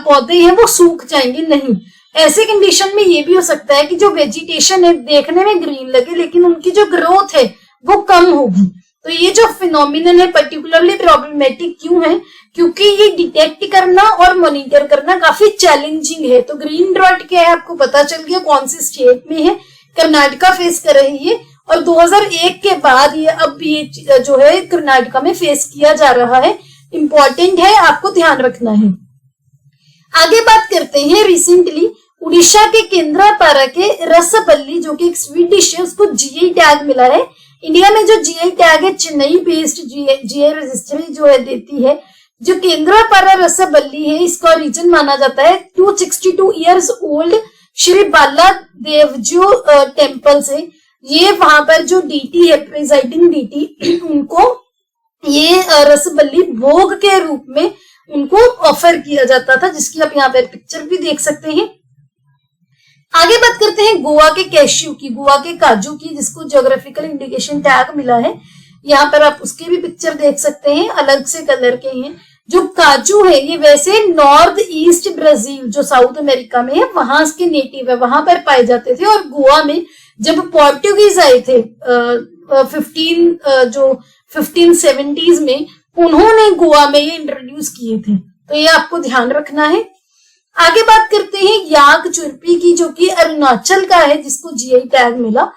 पौधे हैं वो सूख जाएंगे, नहीं। ऐसे कंडीशन में ये भी हो सकता है कि जो वेजिटेशन है देखने में ग्रीन लगे लेकिन उनकी जो ग्रोथ है वो कम होगी। तो ये जो फिनोमिनन है पर्टिकुलरली प्रॉब्लमेटिक क्यों है, क्योंकि ये डिटेक्ट करना और मॉनिटर करना काफी चैलेंजिंग है। तो ग्रीन ड्रॉट क्या है आपको पता चल गया कौन से स्टेट में है, कर्नाटका फेस कर रही है और 2001 के बाद ये अब ये जो है कर्नाटका में फेस किया जा रहा है। इंपॉर्टेंट है, आपको ध्यान रखना है। आगे बात करते हैं, रिसेंटली उड़ीसा के केंद्रापारा के रसबल्ली जो कि एक स्वीट डिश है उसको जीआई टैग मिला है। इंडिया में जो जीआई टैग है चेन्नई बेस्ड जीआई रजिस्ट्री जो है देती है। जो केंद्रापारा रसबल्ली है इसका ओरिजिन माना जाता है 262 इयर्स ओल्ड श्री बाला देवजू टेम्पल से। ये वहां पर जो डीटी है, प्रिजाइडिंग डीटी, उनको ये रसबल्ली भोग के रूप में उनको ऑफर किया जाता था, जिसकी आप यहाँ पर पिक्चर भी देख सकते हैं। आगे बात करते हैं गोवा के कैश्यू की, गोवा के काजू की, जिसको ज्योग्राफिकल इंडिकेशन टैग मिला है। यहाँ पर आप उसके भी पिक्चर देख सकते हैं, अलग से कलर के हैं। जो काजू है ये वैसे नॉर्थ ईस्ट ब्राजील जो साउथ अमेरिका में है वहां के नेटिव है, वहां पर पाए जाते थे। और गोवा में जब पोर्टुगीज आए थे 1570s में, उन्होंने गोवा में ये इंट्रोड्यूस किए थे। तो ये आपको ध्यान रखना है। आगे बात करते हैं याक चुरपी की, जो कि अरुणाचल का है, जिसको जीआई टैग मिला।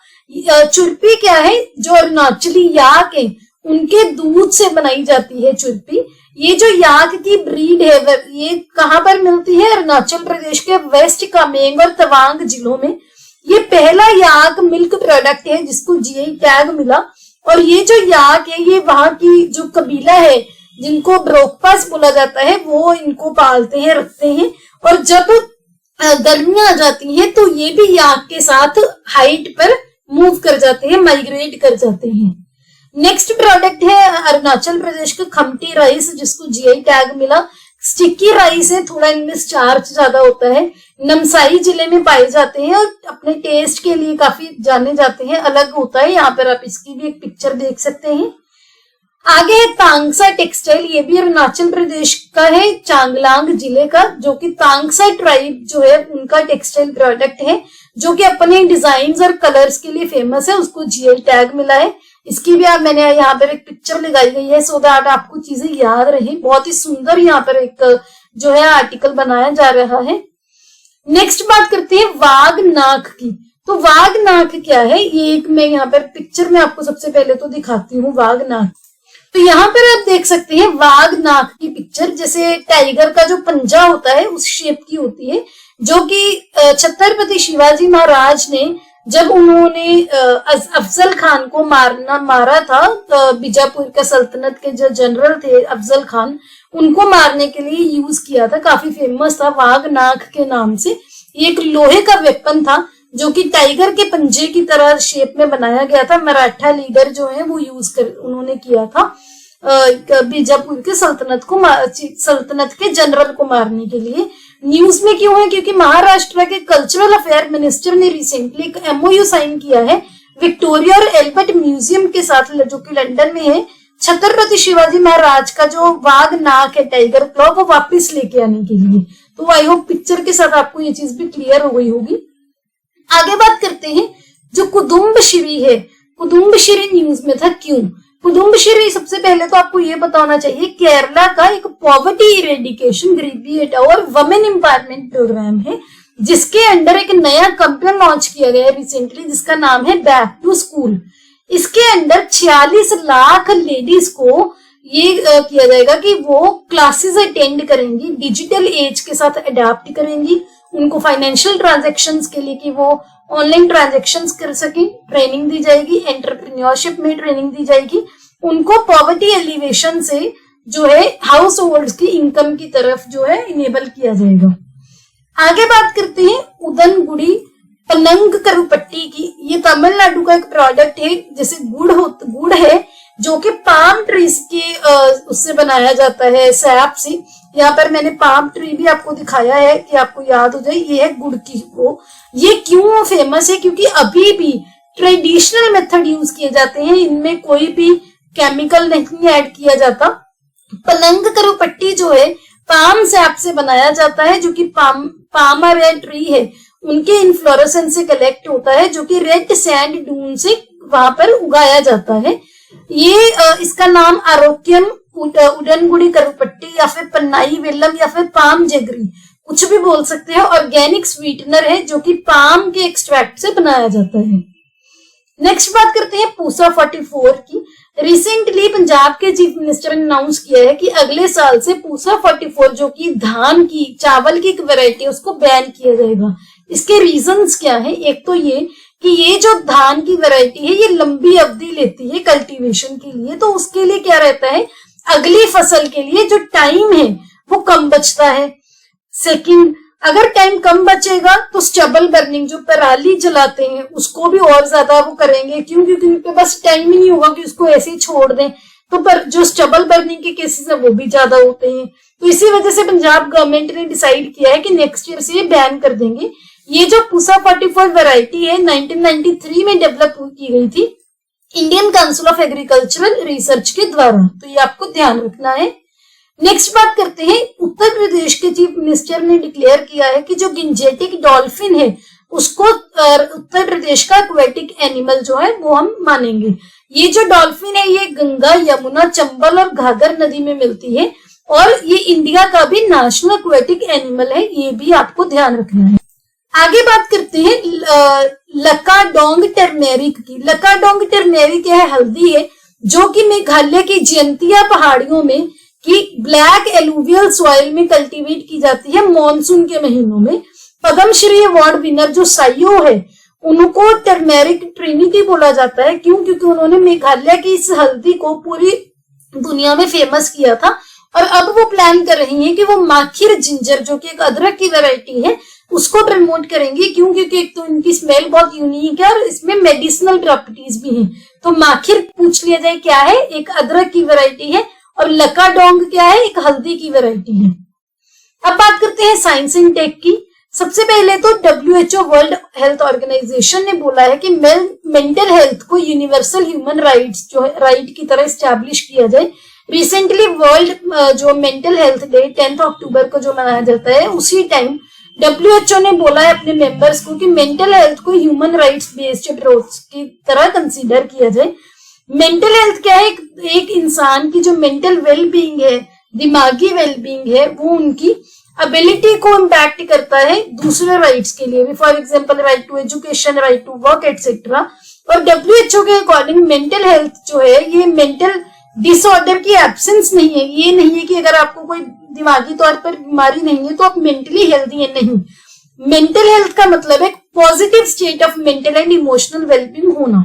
चुरपी क्या है, जो अरुणाचली याक है उनके दूध से बनाई जाती है चुरपी। ये जो याक की ब्रीड है ये कहां पर मिलती है, अरुणाचल प्रदेश के वेस्ट कामेंग और तवांग जिलों में। ये पहला याक मिल्क प्रोडक्ट है जिसको जीआई टैग मिला। और ये जो याक है ये वहां की जो कबीला है जिनको ब्रोकपास बोला जाता है वो इनको पालते हैं, रखते हैं। और जब गर्मियां आ जाती हैं तो ये भी याक के साथ हाइट पर मूव कर जाते हैं, माइग्रेट कर जाते हैं। नेक्स्ट प्रोडक्ट है अरुणाचल प्रदेश का खमटी राइस, जिसको जीआई टैग मिला। स्टिकी राइस है, थोड़ा इनमें स्टार्च ज्यादा होता है, नमसाई जिले में पाए जाते हैं और अपने टेस्ट के लिए काफी जाने जाते हैं, अलग होता है। यहाँ पर आप इसकी भी एक पिक्चर देख सकते हैं। आगे है तांगसा टेक्सटाइल, ये भी अरुणाचल प्रदेश का है, चांगलांग जिले का, जो कि तांगसा ट्राइब जो है उनका टेक्सटाइल प्रोडक्ट है, जो कि अपने डिजाइन और कलर्स के लिए फेमस है, उसको जीआई टैग मिला है। इसकी भी आप मैंने यहाँ पर एक पिक्चर लगाई गई है सो दैट आपको चीजें याद रहे। बहुत ही सुंदर यहाँ पर एक जो है आर्टिकल बनाया जा रहा है। नेक्स्ट बात करते हैं वाघ नाक की। तो वाघ नाक क्या है, ये एक मैं यहाँ पर पिक्चर में आपको सबसे पहले तो दिखाती हूँ वाघ नाक। तो यहाँ पर आप देख सकते हैं वाघ नाग की पिक्चर, जैसे टाइगर का जो पंजा होता है उस शेप की होती है, जो कि छत्रपति शिवाजी महाराज ने जब उन्होंने अफजल खान को मारा था, बीजापुर के सल्तनत के जो जनरल थे अफजल खान, उनको मारने के लिए यूज किया था। काफी फेमस था वाघ नाग के नाम से। ये एक लोहे का वेपन था जो कि टाइगर के पंजे की तरह शेप में बनाया गया था। मराठा लीडर जो है वो उन्होंने किया था बीजापुर के सल्तनत के जनरल को मारने के लिए। न्यूज में क्यों है? क्योंकि महाराष्ट्र के कल्चरल अफेयर मिनिस्टर ने रिसेंटली एक MOU साइन किया है विक्टोरिया और एल्बर्ट म्यूजियम के साथ, जो कि लंदन में है, छत्रपति शिवाजी महाराज का जो वाघ नाग है टाइगर क्लॉ वो वापस लेके आने के लिए। तो आई होप पिक्चर के साथ आपको ये चीज भी क्लियर हो गई होगी। आगे बात करते हैं जो कुदुम्बश्री है। कुदुम्बश्री न्यूज में था, क्यों? कुदुम्बश्री सबसे पहले तो आपको ये बताना चाहिए केरला का एक पॉवर्टी इरेडिकेशन, गरीबी हटाओ और वुमेन एम्पावरमेंट प्रोग्राम है, जिसके अंडर एक नया कैंपेन लॉन्च किया गया है रिसेंटली, जिसका नाम है बैक टू स्कूल। इसके अंदर 46 लाख लेडीज को ये किया जाएगा कि वो क्लासेस अटेंड करेंगी, डिजिटल एज के साथ अडेप्ट करेंगी, उनको फाइनेंशियल ट्रांजैक्शंस के लिए कि वो ऑनलाइन ट्रांजैक्शंस कर सकें, ट्रेनिंग दी जाएगी, एंटरप्रेन्योरशिप में ट्रेनिंग दी जाएगी, उनको पॉवर्टी एलिवेशन से जो है हाउस होल्ड की इनकम की तरफ जो है इनेबल किया जाएगा। आगे बात करते हैं उदनगुड़ी पनंग करुपट्टी की। ये तमिलनाडु का एक प्रोडक्ट है, जैसे गुड़ है जो कि पाम ट्रीज के उससे बनाया जाता है, सैप से। यहाँ पर मैंने पाम ट्री भी आपको दिखाया है कि आपको याद हो जाए। ये है गुड़ की वो। ये क्यों फेमस है? क्योंकि अभी भी ट्रेडिशनल मेथड यूज किए जाते हैं, इनमें कोई भी केमिकल नहीं ऐड किया जाता। पनंग करुपट्टी जो है पाम सैप से बनाया जाता है, जो कि पामर या ट्री है उनके इन्फ्लोरेसेंस से कलेक्ट होता है, जो कि रेड सैंड डून से वहां पर उगाया जाता है। ये इसका नाम आरोग्यम उडनगुड़ी करुपट्टी या फिर पन्नाई वेलम या फिर पाम जेगरी कुछ भी बोल सकते हैं। ऑर्गेनिक स्वीटनर है जो कि पाम के एक्सट्रैक्ट से बनाया जाता है। नेक्स्ट बात करते हैं पूसा 44 की। रिसेंटली पंजाब के चीफ मिनिस्टर ने अनाउंस किया है कि अगले साल से पूसा 44 जो कि धान की चावल की एक वैरायटी है उसको बैन किया जाएगा। इसके रीजंस क्या है? एक तो ये कि ये जो धान की वैरायटी है ये लंबी अवधि लेती है कल्टीवेशन के लिए, तो उसके लिए क्या रहता है, अगली फसल के लिए जो टाइम है वो कम बचता है। सेकंड, अगर टाइम कम बचेगा तो स्टबल बर्निंग, जो पराली जलाते हैं उसको भी और ज्यादा वो करेंगे, क्योंकि उनके पास टाइम ही नहीं होगा कि उसको ऐसे ही छोड़ दें, तो पर जो स्टबल बर्निंग के केसेस है वो भी ज्यादा होते हैं। तो इसी वजह से पंजाब गवर्नमेंट ने डिसाइड किया है कि नेक्स्ट ईयर से ये बैन कर देंगे। ये जो पूसा 44 वैरायटी है 1993 में डेवलप की गई थी Indian council of agricultural research के द्वारा, तो ये आपको ध्यान रखना है। नेक्स्ट बात करते हैं, उत्तर प्रदेश के चीफ मिनिस्टर ने डिक्लेयर किया है कि जो गिंजेटिक डॉल्फिन है उसको उत्तर प्रदेश का एक्वेटिक एनिमल जो है वो हम मानेंगे। ये जो डॉल्फिन है ये गंगा, यमुना, चंबल और घाघर नदी में मिलती है और ये इंडिया का भी नेशनल एक्वेटिक एनिमल है, ये भी आपको ध्यान रखना है। आगे बात करते हैं लकाडोंग टर्मेरिक की। लकाडोंग टर्मेरिक यह हल्दी है जो कि मेघालय की जयंतिया पहाड़ियों में की ब्लैक एलुवियल सॉइल में कल्टीवेट की जाती है मॉनसून के महीनों में। पद्मश्री अवार्ड विनर जो साइयो है उनको टर्मेरिक ट्रिनिटी बोला जाता है। क्यों? क्योंकि उन्होंने मेघालय की इस हल्दी को पूरी दुनिया में फेमस किया था और अब वो प्लान कर रही हैं कि वो माखिर जिंजर जो कि एक अदरक की वैरायटी है उसको प्रमोट करेंगे। क्यों? क्योंकि एक तो इनकी स्मेल बहुत यूनिक है और इसमें मेडिसिनल प्रॉपर्टीज भी हैं। तो माखिर पूछ लिया जाए क्या है, एक अदरक की वैरायटी है, और लकाडोंग क्या है, एक हल्दी की वैरायटी है। अब बात करते हैं साइंस इन टेक की। सबसे पहले तो WHO वर्ल्ड हेल्थ ऑर्गेनाइजेशन ने बोला है कि मेंटल हेल्थ को यूनिवर्सल ह्यूमन राइट्स जो है राइट की तरह स्टैब्लिश किया जाए। रिसेंटली वर्ल्ड जो मेंटल हेल्थ डे 10 अक्टूबर को जो मनाया जाता है उसी टाइम WHO ने बोला है अपने मेंबर्स को कि मेंटल हेल्थ को ह्यूमन राइट्स बेस्ड अप्रोच की तरह कंसीडर किया जाए। मेंटल हेल्थ क्या है, एक इंसान की जो मेंटल वेलबींग है, दिमागी वेलबींग है, वो उनकी एबिलिटी को इम्पैक्ट करता है दूसरे राइट्स के लिए भी, for example right to education, right to work etcetera. और WHO के अकॉर्डिंग मेंटल हेल्थ जो है ये मेंटल डिसऑर्डर की एब्सेंस नहीं है। ये नहीं है कि अगर आपको कोई दिमागी तौर पर बीमारी नहीं है तो आप मेंटली हेल्दी है, नहीं। मेंटल हेल्थ का मतलब है positive state of mental and emotional wellbeing होना।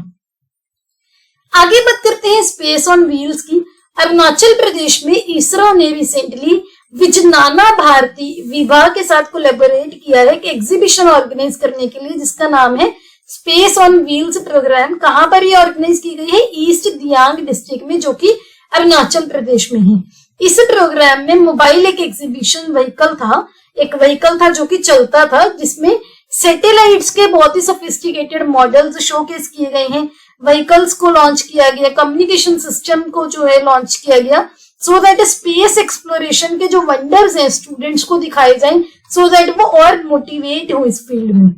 आगे बात करते हैं स्पेस ऑन व्हील्स की। अरुणाचल प्रदेश में इसरो ने रिसेंटली विजनाना भारती विभा के साथ कोलैबोरेट किया है एक एग्जीबिशन ऑर्गेनाइज करने के लिए जिसका नाम है स्पेस ऑन व्हील्स प्रोग्राम। कहां पर ये ऑर्गेनाइज की गई है? ईस्ट दियांग डिस्ट्रिक्ट में, जो कि अरुणाचल प्रदेश में है। इस प्रोग्राम में मोबाइल एक एग्जीबिशन व्हीकल था जो कि चलता था, जिसमें सैटेलाइट्स के बहुत ही सोफिस्टिकेटेड मॉडल्स शोकेस किए गए हैं। व्हीकल्स को लॉन्च किया गया, कम्युनिकेशन सिस्टम को जो है लॉन्च किया गया, सो दैट स्पेस एक्सप्लोरेशन के जो वंडर्स हैं स्टूडेंट्स को दिखाए जाएं, सो दैट वो और मोटिवेट हो इस फील्ड में।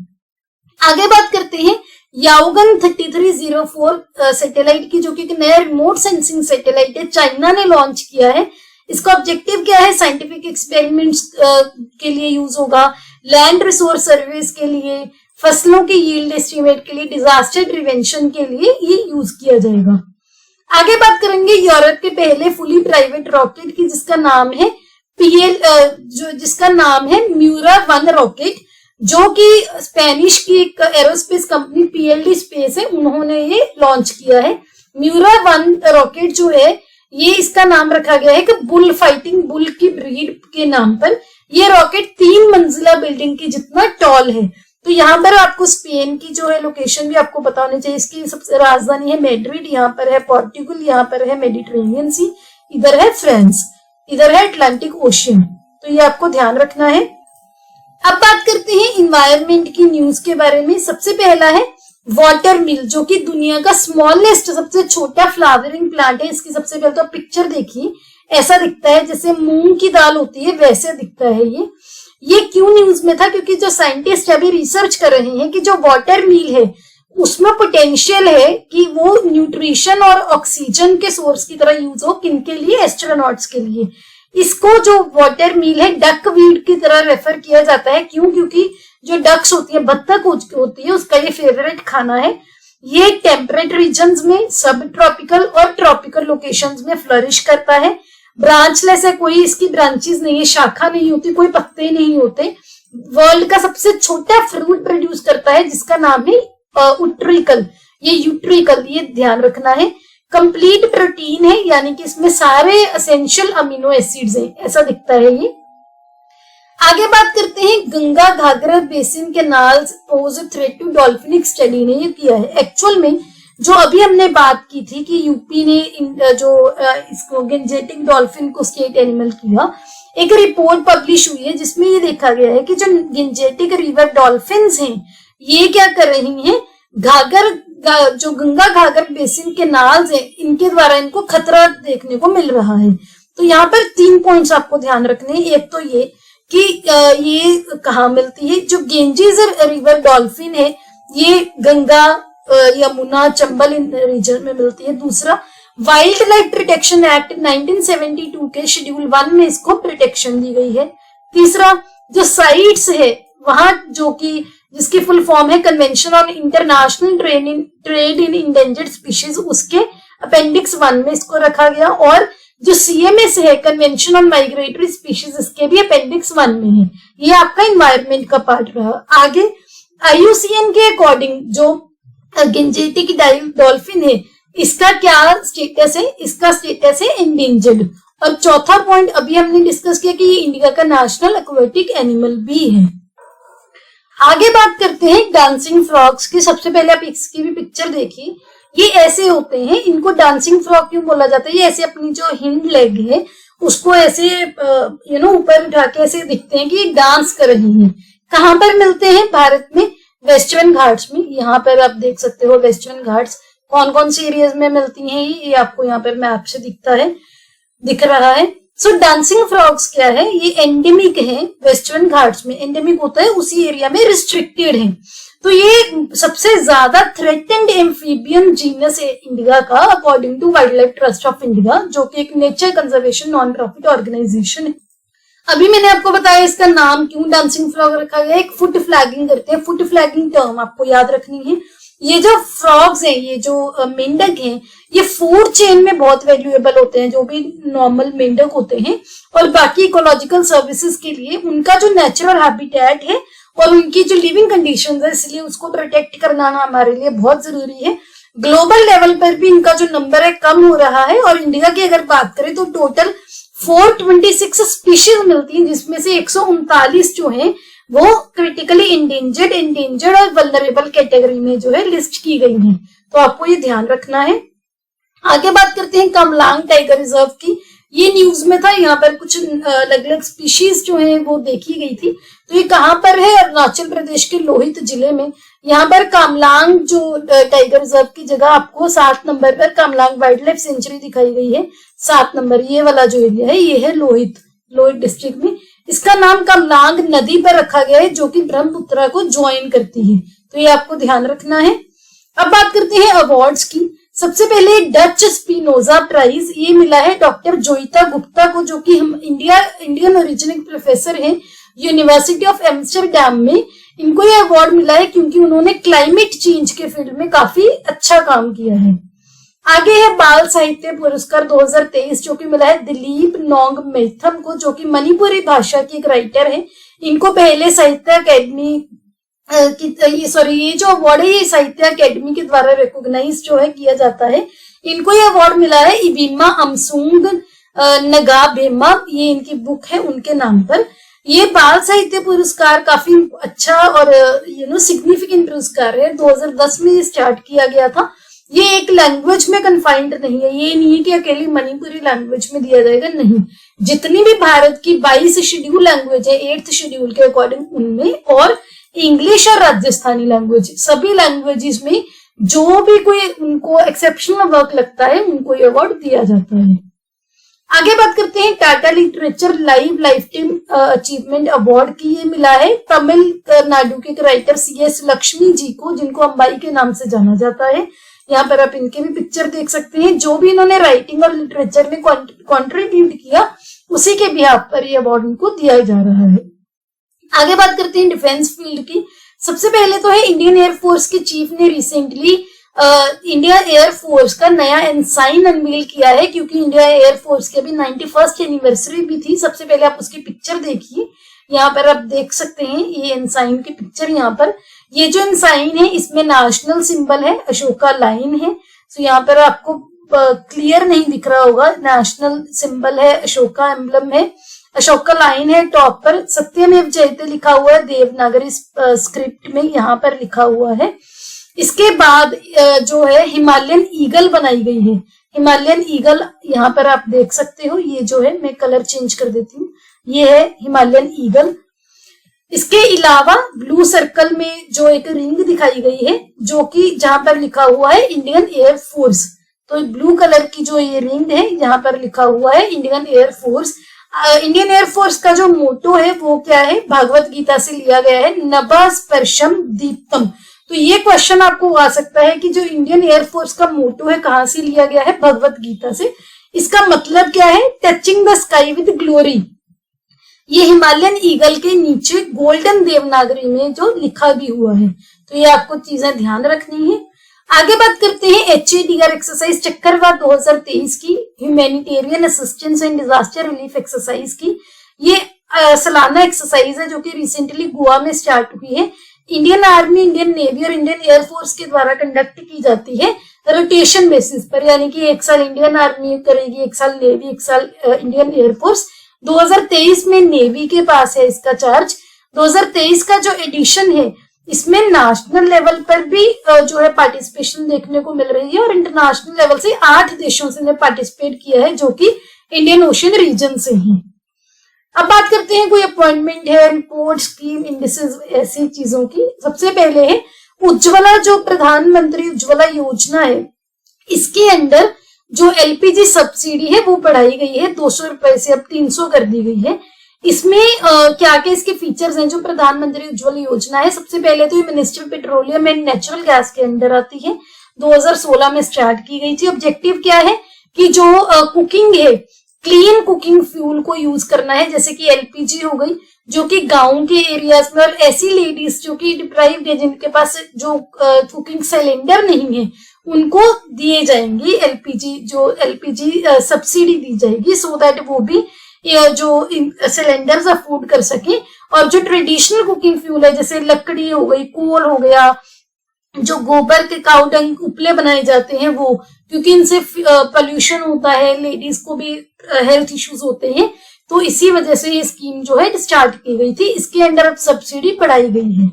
आगे बात करते हैं याओगन 3304 सैटेलाइट की, जो कि एक नया रिमोट सेंसिंग सैटेलाइट है, चाइना ने लॉन्च किया है। इसका ऑब्जेक्टिव क्या है? साइंटिफिक एक्सपेरिमेंट्स के लिए यूज होगा, लैंड रिसोर्स सर्विस के लिए, फसलों के यील्ड एस्टिमेट के लिए, डिजास्टर प्रिवेंशन के लिए ये यूज किया जाएगा। आगे बात करेंगे यूरोप के पहले फुली प्राइवेट रॉकेट की, जिसका नाम है म्यूरा 1 रॉकेट, जो कि स्पेनिश की एक एरोस्पेस कंपनी पीएलडी स्पेस है, उन्होंने ये लॉन्च किया है। म्यूरा 1 रॉकेट जो है, ये इसका नाम रखा गया है कि बुल फाइटिंग बुल की ब्रीड के नाम पर। ये रॉकेट 3 मंजिला बिल्डिंग की जितना टॉल है। तो यहाँ पर आपको स्पेन की जो है लोकेशन भी आपको पता होनी चाहिए। इसकी सबसे राजधानी है मैड्रिड, यहाँ पर है पोर्टुगल, यहाँ पर है मेडिटेरेनियन सी, इधर है फ्रांस, इधर है अटलांटिक ओशियन। तो ये आपको ध्यान रखना है। अब बात करते हैं इन्वायरमेंट की न्यूज के बारे में। सबसे पहला है वाटर मिल, जो कि दुनिया का स्मॉलेस्ट सबसे छोटा फ्लावरिंग प्लांट है। इसकी सबसे पहले तो पिक्चर देखिए, ऐसा दिखता है जैसे मूंग की दाल होती है, वैसे दिखता है ये क्यों न्यूज में था? क्योंकि जो साइंटिस्ट अभी रिसर्च कर रहे हैं कि जो वाटर मिल है उसमें पोटेंशियल है कि वो न्यूट्रिशन और ऑक्सीजन के सोर्स की तरह यूज हो। किनके लिए? एस्ट्रोनॉट्स के लिए। इसको जो वाटर मिल है डक वीड की तरह रेफर किया जाता है। क्यों? क्योंकि जो डक्स होती है, बत्तख होती है, उसका ये फेवरेट खाना है। ये टेम्परेट रीजन्स में, सब ट्रॉपिकल और ट्रॉपिकल लोकेशंस में फ्लरिश करता है। ब्रांचलेस है, कोई इसकी ब्रांचेस नहीं है, शाखा नहीं होती, कोई पत्ते नहीं होते। वर्ल्ड का सबसे छोटा फ्रूट प्रोड्यूस करता है जिसका नाम है उट्रिकल, ये यूट्रिकल, ये ध्यान रखना है। कंप्लीट प्रोटीन है, यानी कि इसमें सारे एसेंशियल अमीनो एसिड्स हैं, ऐसा दिखता है ये। आगे बात करते हैं Ganga Ghaghara basin canals pose threat to डॉल्फिनिक स्टडी ने ये किया है। एक्चुअल में जो अभी हमने बात की थी कि यूपी ने इसको गिंजेटिक डॉल्फिन को स्टेट एनिमल किया, एक रिपोर्ट पब्लिश हुई है जिसमें ये देखा गया है कि जो गिंजेटिक रिवर डॉल्फिन्स हैं ये क्या कर रही हैं, जो गंगा घाघर बेसिन के नाल्स है इनके द्वारा इनको खतरा देखने को मिल रहा है। तो यहाँ पर 3 पॉइंट्स आपको ध्यान रखने हैं। एक तो ये कि ये कहाँ मिलती है, जो गेंजीज रिवर डॉल्फिन है ये गंगा यमुना चंबल इन रीजन में मिलती है। दूसरा, वाइल्ड लाइफ प्रोटेक्शन एक्ट 1972 के शेड्यूल 1 में इसको प्रोटेक्शन दी गई है। तीसरा, जो साइट्स है वहां जो कि जिसकी फुल फॉर्म है convention on international trade in endangered species, उसके अपेंडिक्स 1 में इसको रखा गया। और जो सीएमएस है कन्वेंशन ऑन माइग्रेटरी स्पीशीज, इसके भी अपेंडिक्स 1 में है। ये आपका इन्वायरमेंट का पार्ट रहा। आगे IUCN के अकॉर्डिंग जो गिंजेटिक डॉल्फिन है इसका क्या स्टेटस है, इसका स्टेटस है एंडेंजर्ड। और चौथा पॉइंट अभी हमने डिस्कस किया कि ये इंडिया का नेशनल एक्वेटिक एनिमल भी है। आगे बात करते हैं डांसिंग फ्रॉग्स की। सबसे पहले आप इसकी भी पिक्चर देखिए, ये ऐसे होते हैं, इनको डांसिंग फ्रॉग क्यों बोला जाता है? ये ऐसे अपनी जो हिंड लेग है उसको ऐसे ऊपर उठा के ऐसे दिखते हैं कि ये डांस कर रही हैं। कहाँ पर मिलते हैं? भारत में वेस्टर्न घाट्स में। यहाँ पर आप देख सकते हो वेस्टर्न घाट्स कौन कौन सी एरियाज में मिलती हैं, ये आपको यहाँ पर मैप से दिख रहा है। सो डांसिंग फ्रॉग्स क्या है, ये एंडेमिक है वेस्टर्न घाट्स में, एंडेमिक होता है उसी एरिया में, रिस्ट्रिक्टेड है। तो ये सबसे ज्यादा थ्रेटेंड एम्फीबियन जीनस है इंडिया का according to Wildlife Trust of India, जो कि एक nature conservation non profit organisation है। अभी मैंने आपको बताया इसका नाम क्यों डांसिंग फ्रॉग रखा गया। एक फुट फ्लैगिंग करते हैं, फुट फ्लैगिंग टर्म आपको याद रखनी है। ये जो फ्रॉग्स हैं, ये जो मेंढक हैं, ये फूड चेन में बहुत वैल्यूएबल होते हैं, जो भी नॉर्मल मेंढक होते हैं, और बाकी इकोलॉजिकल सर्विसेज के लिए उनका जो नेचुरल हैबिटेट है और उनकी जो लिविंग कंडीशंस है, इसलिए उसको प्रोटेक्ट करना हमारे लिए बहुत जरूरी है। ग्लोबल लेवल पर भी इनका जो नंबर है कम हो रहा है, और इंडिया की अगर बात करें तो टोटल 426 स्पीशीज मिलती हैं, जिसमें से 139 जो है वो क्रिटिकली इंडेंजर्ड और वल्नरेबल कैटेगरी में जो है लिस्ट की गई हैं। तो आपको ये ध्यान रखना है। आगे बात करते हैं कामलांग टाइगर रिजर्व की। ये न्यूज में था, यहाँ पर कुछ अलग अलग स्पीशीज जो है वो देखी गई थी। तो ये कहाँ पर है? अरुणाचल प्रदेश के लोहित जिले में। यहाँ पर कामलांग जो टाइगर रिजर्व की जगह आपको 7 नंबर पर कामलांग वाइल्ड लाइफ सेंचुरी दिखाई गई है। 7 नंबर ये वाला जो एरिया है, ये है लोहित डिस्ट्रिक्ट में। इसका नाम कामलांग नदी पर रखा गया है, जो कि ब्रह्मपुत्र को ज्वाइन करती है। तो ये आपको ध्यान रखना है। अब बात करते हैं अवार्ड्स की। सबसे पहले डच स्पिनोजा प्राइज ये मिला है डॉक्टर जोइता गुप्ता को, जो कि हम इंडियन ओरिजिनल प्रोफेसर हैं यूनिवर्सिटी ऑफ एम्स्टरडैम में। इनको ये अवार्ड मिला है क्योंकि उन्होंने क्लाइमेट चेंज के फील्ड में काफी अच्छा काम किया है। आगे है बाल साहित्य पुरस्कार 2023, जो कि मिला है दिलीप नोंग मेथम को, जो कि मणिपुरी भाषा की एक राइटर है। इनको पहले साहित्य अकेडमी ये जो अवार्ड है ये साहित्य अकेडमी के द्वारा रिकॉग्नाइज जो है किया जाता है। इनको ये अवार्ड मिला है इबीमा अमसुंग नगाबेमा, ये इनकी बुक है उनके नाम पर। ये बाल साहित्य पुरस्कार काफी अच्छा और सिग्निफिकेंट पुरस्कार है। 2010 में ये स्टार्ट किया गया था। ये एक लैंग्वेज में कन्फाइंड नहीं है, ये नहीं है कि अकेली मणिपुरी लैंग्वेज में दिया जाएगा, नहीं। जितनी भी भारत की 22 शेड्यूल लैंग्वेज है 8th शेड्यूल के अकॉर्डिंग उनमें, और इंग्लिश और राजस्थानी लैंग्वेज, सभी लैंग्वेजेस में जो भी कोई उनको एक्सेप्शनल वर्क लगता है उनको ये अवार्ड दिया जाता है। आगे बात करते हैं Tata literature life time achievement award की। ये मिला है तमिलनाडु के राइटर CS लक्ष्मी जी को, जिनको अंबाई के नाम से जाना जाता है। यहाँ पर आप इनके भी पिक्चर देख सकते हैं। जो भी इन्होंने राइटिंग और लिटरेचर में कॉन्ट्रीब्यूट किया उसी के बिहाफ पर ये अवार्ड इनको दिया जा रहा है। आगे बात करते हैं डिफेंस फील्ड की। सबसे पहले तो है इंडियन एयरफोर्स के चीफ ने रिसेंटली इंडिया एयरफोर्स का नया एनसाइन अनवील किया है, क्योंकि इंडिया एयरफोर्स की अभी 91st एनिवर्सरी भी थी। सबसे पहले आप उसकी पिक्चर देखिए, यहाँ पर आप देख सकते हैं ये एनसाइन की पिक्चर। यहाँ पर ये जो एनसाइन है इसमें नेशनल सिंबल है, अशोका लाइन है। तो यहाँ पर आपको क्लियर नहीं दिख रहा होगा, नेशनल सिंबल है, अशोका एम्बलम है, अशोका लाइन है। टॉप पर सत्यमेव जयते लिखा हुआ है देवनागरी स्क्रिप्ट में, यहाँ पर लिखा हुआ है। इसके बाद जो है हिमालयन ईगल बनाई गई है। हिमालयन ईगल यहाँ पर आप देख सकते हो, ये जो है मैं कलर चेंज कर देती हूँ, ये है हिमालयन ईगल। इसके अलावा ब्लू सर्कल में जो एक रिंग दिखाई गई है, जो कि जहां पर लिखा हुआ है इंडियन एयर फोर्स। तो ब्लू कलर की जो ये रिंग है यहाँ पर लिखा हुआ है Indian air force. Indian air force का जो मोटो है वो क्या है? भागवत गीता से लिया गया है, नभा स्पर्शम दीप्तम। तो ये क्वेश्चन आपको आ सकता है कि जो इंडियन एयरफोर्स का मोटो है कहां से लिया गया है? भगवत गीता से। इसका मतलब क्या है? Touching the sky with glory. ये हिमालयन ईगल के नीचे गोल्डन देवनागरी में जो लिखा भी हुआ है। तो ये आपको चीजें ध्यान रखनी है। आगे बात करते हैं HADR एक्सरसाइज चक्रवात 2023 की, humanitarian assistance and disaster relief exercise की। ये सालाना एक्सरसाइज है जो कि रिसेंटली गोवा में स्टार्ट हुई है। इंडियन आर्मी, इंडियन नेवी और इंडियन एयरफोर्स के द्वारा कंडक्ट की जाती है रोटेशन बेसिस पर, यानी कि एक साल इंडियन आर्मी करेगी, एक साल नेवी, एक साल इंडियन एयरफोर्स। 2023 में नेवी के पास है इसका चार्ज। 2023 का जो एडिशन है इसमें नेशनल लेवल पर भी जो है पार्टिसिपेशन देखने को मिल रही है, और इंटरनेशनल लेवल से 8 देशों से ने पार्टिसिपेट किया है, जो कि इंडियन ओशन रीजन से हैं। अब बात करते हैं कोई अपॉइंटमेंट है, रिपोर्ट, स्कीम, इंडिसेस, ऐसी चीजों की। सबसे पहले है उज्ज्वला, जो प्रधानमंत्री उज्ज्वला योजना है, इसके अंडर जो LPG सब्सिडी है वो बढ़ाई गई है, 200 रुपए से अब 300 कर दी गई है। इसमें क्या क्या इसके फीचर्स हैं जो प्रधानमंत्री उज्ज्वला योजना है? सबसे पहले तो ये ministry petroleum and natural gas के अंडर आती है, 2016 में स्टार्ट की गई थी। ऑब्जेक्टिव क्या है कि जो कुकिंग है, क्लीन कुकिंग फ्यूल को यूज करना है, जैसे कि एलपीजी हो गई, जो कि गांव के एरियाज में और ऐसी लेडीज जो कि डिप्राइव्ड है, जिनके पास जो कुकिंग सिलेंडर नहीं है, उनको दिए जाएंगे एलपीजी सब्सिडी दी जाएगी, सो दैट वो भी जो सिलेंडर्स अफोर्ड कर सके। और जो ट्रेडिशनल कुकिंग फ्यूल है, जैसे लकड़ी हो गई, कोल हो गया, जो गोबर के काऊ डंग उपले बनाए जाते हैं वो, क्योंकि इनसे पोल्यूशन होता है, लेडीज को भी हेल्थ इश्यूज होते हैं, तो इसी वजह से ये स्कीम जो है स्टार्ट की गई थी। इसके अंडर अब सब्सिडी बढ़ाई गई है।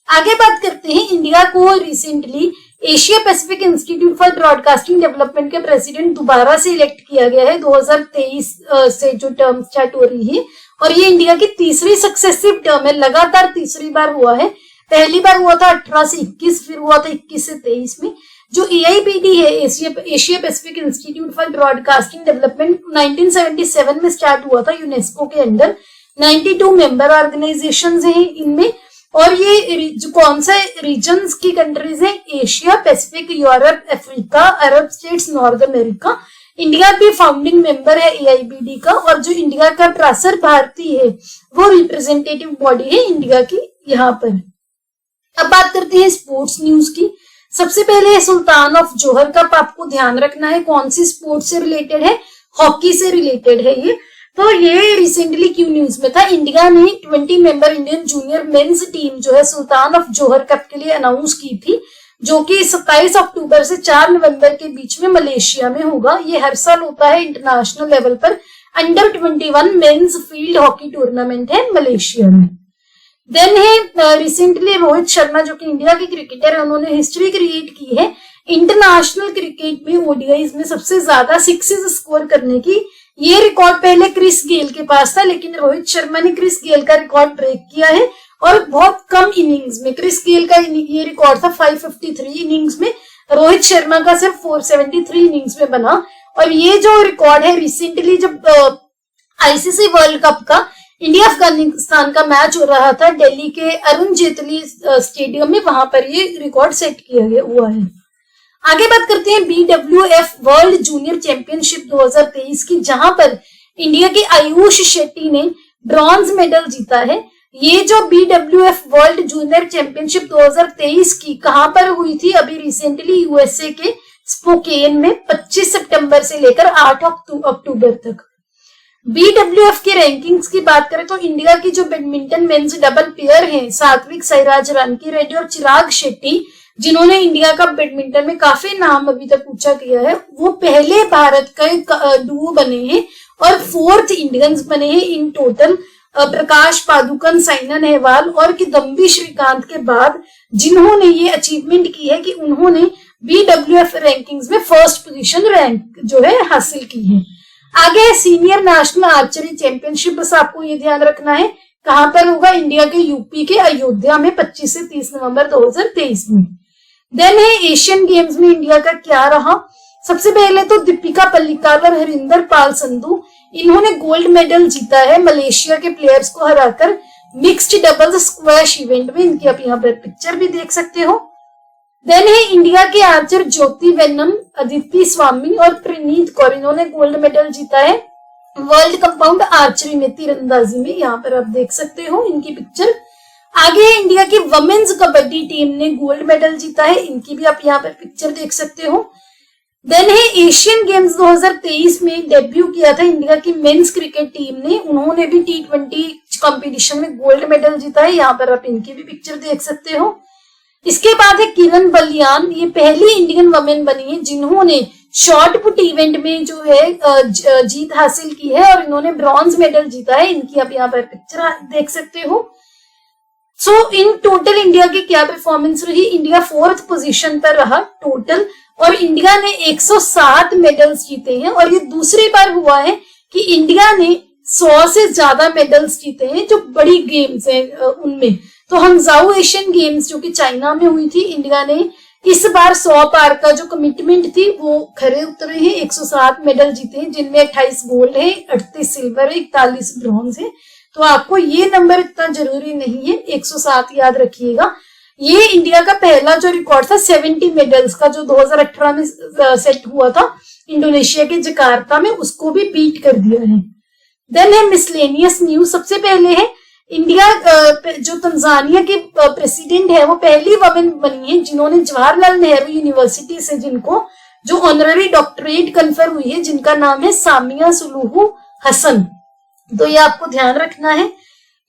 आगे बात करते हैं, इंडिया को recently Asia Pacific institute for broadcasting development के प्रेसिडेंट दोबारा से इलेक्ट किया गया है। 2023 से जो टर्म स्टार्ट हो रही है, और ये इंडिया की तीसरी सक्सेसिव टर्म है, लगातार तीसरी बार हुआ है। पहली बार हुआ था 18 से 21, फिर हुआ था 21 से 23 में। जो AIBD है, Asia Pacific institute for broadcasting development, 1977 में स्टार्ट हुआ था यूनेस्को के अंडर। 92 मेंबर ऑर्गेनाइजेशंस हैं इनमें, और ये जो कौन सा रीजन्स की कंट्रीज है, एशिया पैसिफिक, यूरोप, अफ्रीका, अरब स्टेट्स, नॉर्थ अमेरिका। इंडिया भी फाउंडिंग मेंबर है AIBD का, और जो इंडिया का प्रसार भारती है वो रिप्रेजेंटेटिव बॉडी है इंडिया की यहाँ पर। अब बात करते हैं स्पोर्ट्स न्यूज की। सबसे पहले सुल्तान ऑफ जोहर कप आपको ध्यान रखना है, कौन सी स्पोर्ट्स से रिलेटेड है, हॉकी से रिलेटेड है ये। तो ये रिसेंटली क्यों न्यूज में था, इंडिया ने 20 member Indian junior men's team जो है सुल्तान ऑफ जोहर कप के लिए अनाउंस की थी, जो कि 27 अक्टूबर से 4 नवंबर के बीच में मलेशिया में होगा। ये हर साल होता है इंटरनेशनल लेवल पर। Under 21 men's field hockey tournament है मलेशिया में। देन है रिसेंटली रोहित शर्मा, जो कि इंडिया के क्रिकेटर है, उन्होंने हिस्ट्री क्रिएट की है इंटरनेशनल क्रिकेट में, ओडीआईज में सबसे ज्यादा सिक्सेस स्कोर करने की। ये रिकॉर्ड पहले क्रिस गेल के पास था, लेकिन रोहित शर्मा ने क्रिस गेल का रिकॉर्ड ब्रेक किया है, और बहुत कम इनिंग्स में। क्रिस गेल का ये रिकॉर्ड था 553 इनिंग्स में, रोहित शर्मा का सिर्फ 473 इनिंग्स में बना। और ये जो रिकॉर्ड है, रिसेंटली जब आईसीसी वर्ल्ड कप का इंडिया अफगानिस्तान का मैच हो रहा था दिल्ली के अरुण जेटली स्टेडियम में, वहां पर ये रिकॉर्ड सेट किया गया हुआ है। आगे बात करते हैं BWF वर्ल्ड जूनियर चैंपियनशिप 2023 की, जहां पर इंडिया के आयुष शेट्टी ने ब्रॉन्ज मेडल जीता है। ये जो BWF वर्ल्ड जूनियर चैंपियनशिप 2023 की कहां पर हुई थी, अभी रिसेंटली USA के स्पोकेन में 25 सितंबर से लेकर 8 अक्टूबर तक। BWF की रैंकिंग्स की बात करें तो इंडिया की जो बैडमिंटन मेंस डबल पेयर हैं, सात्विक साईराज रानकीरेड्डी और चिराग शेट्टी, जिन्होंने इंडिया का बैडमिंटन में काफी नाम अभी तक ऊंचा किया है, वो पहले भारत का डुओ बने हैं और 4th इंडियंस बने हैं इन टोटल। प्रकाश पादुकोण, साइना नेहवाल और किदम्बी श्रीकांत के बाद जिन्होंने ये अचीवमेंट की है कि उन्होंने BWF रैंकिंग्स में फर्स्ट पोजीशन रैंक जो है हासिल की है। आगे है सीनियर नेशनल आर्चरी चैंपियनशिप, बस आपको ये ध्यान रखना है कहां पर होगा, इंडिया के यूपी के अयोध्या में 25 से 30 नवंबर 2023 में। देन है एशियन गेम्स में इंडिया का क्या रहा। सबसे पहले तो दीपिका पल्लिकाल और हरिंदर पाल संधू, इन्होंने गोल्ड मेडल जीता है मलेशिया के प्लेयर्स को हराकर मिक्स्ड डबल्स स्क्वैश इवेंट में। इनकी आप यहाँ पर पिक्चर भी देख सकते हो। देन है इंडिया के आर्चर ज्योति वेन्नम, अदिति स्वामी और प्रणीत कौर, इन्होंने गोल्ड मेडल जीता है वर्ल्ड कंपाउंड आर्चरी में, तीरंदाजी में। यहाँ पर आप देख सकते हो इनकी पिक्चर। आगे है इंडिया की वुमेन्स कबड्डी टीम ने गोल्ड मेडल जीता है, इनकी भी आप यहाँ पर पिक्चर देख सकते हो। देन है एशियन गेम्स 2023 में डेब्यू किया था इंडिया की मेंस क्रिकेट टीम ने, उन्होंने भी T20 कंपटीशन में गोल्ड मेडल जीता है, यहाँ पर आप इनकी भी पिक्चर देख सकते हो। इसके बाद है किरण बलियान, ये पहली इंडियन वुमेन बनी है जिन्होंने शॉर्ट पुट इवेंट में जो है जीत हासिल की है और इन्होंने ब्रॉन्ज मेडल जीता है, इनकी आप यहाँ पर पिक्चर देख सकते हो। सो इन टोटल इंडिया की क्या परफॉर्मेंस रही, इंडिया 4th पोजीशन पर रहा टोटल, और इंडिया ने 107 मेडल्स जीते हैं, और ये दूसरी बार हुआ है कि इंडिया ने 100 से ज्यादा मेडल्स जीते हैं जो बड़ी गेम्स हैं उनमें। तो हंगझाऊ एशियन गेम्स जो कि चाइना में हुई थी, इंडिया ने इस बार 100 पार का जो कमिटमेंट थी वो खरे उतरे हैं, 107 मेडल जीते हैं, जिनमें 28 गोल्ड है, 38 सिल्वर है, 41 ब्रॉन्ज है। तो आपको ये नंबर इतना जरूरी नहीं है, 107 याद रखिएगा। ये इंडिया का पहला जो रिकॉर्ड था 70 मेडल्स का जो 2018 में सेट हुआ था, इंडोनेशिया के जकार्ता में, उसको भी बीट कर दिया है। देन है मिसलेनियस न्यूज। सबसे पहले है इंडिया जो तंजानिया के प्रेसिडेंट है वो पहली वुमेन बनी है जिन्होंने जवाहरलाल नेहरू यूनिवर्सिटी से जिनको जो ऑनररी डॉक्टरेट कन्फर हुई है, जिनका नाम है सामिया सुलूहू हसन। तो ये आपको ध्यान रखना है।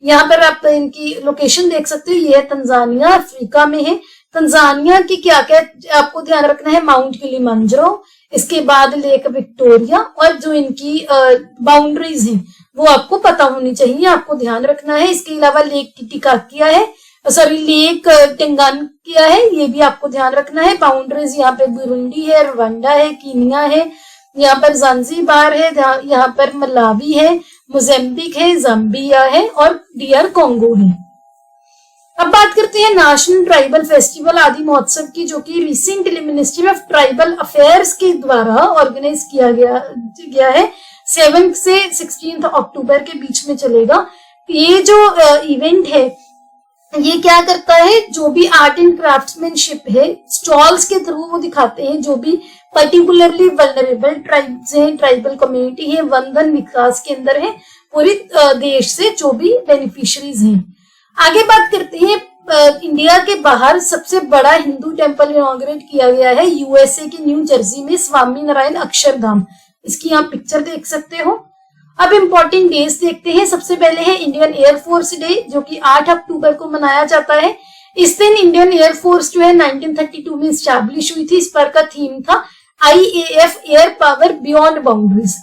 यहाँ पर आप इनकी लोकेशन देख सकते हो, ये है तंजानिया, अफ्रीका में है। तंजानिया की क्या क्या आपको ध्यान रखना है, माउंट किलिमंजारो, इसके बाद लेक विक्टोरिया, और जो इनकी बाउंड्रीज हैं वो आपको पता होनी चाहिए, आपको ध्यान रखना है। इसके अलावा लेक टिटिकाकिया है, सॉरी लेक टेंगानकिया है, ये भी आपको ध्यान रखना है। बाउंड्रीज यहाँ पे बुरुंडी है, रवांडा है, कीनिया है, यहाँ पर जांजीबार है, यहाँ पर मलावी है, मोजाम्बिक है, जाम्बिया है और डीआर कॉन्गो है। अब बात करते हैं नेशनल ट्राइबल फेस्टिवल आदि महोत्सव की, जो कि recently ministry of tribal affairs के द्वारा ऑर्गेनाइज किया गया है। 7 से 16 अक्टूबर के बीच में चलेगा। ये जो इवेंट है ये क्या करता है, जो भी आर्ट एंड क्राफ्ट्समैनशिप है स्टॉल्स के थ्रू वो दिखाते हैं, जो भी पर्टिकुलरली वल्नरेबल ट्राइब्स हैं, ट्राइबल कम्युनिटी है, वंदन विकास के अंदर है, पूरी देश से जो भी बेनिफिशियरीज हैं। आगे बात करते हैं इंडिया के बाहर सबसे बड़ा हिंदू टेम्पल इनॉग्रेट किया गया है यूएसए के न्यू जर्सी में, स्वामी नारायण अक्षरधाम। इसकी आप पिक्चर देख सकते हो। अब इम्पोर्टेंट डेज देखते हैं। सबसे पहले है इंडियन एयरफोर्स डे, जो कि 8 अक्टूबर को मनाया जाता है। इस दिन इंडियन एयरफोर्स जो है 1932 में स्टैब्लिश हुई थी। इस पर का थीम था IAF air power beyond boundaries.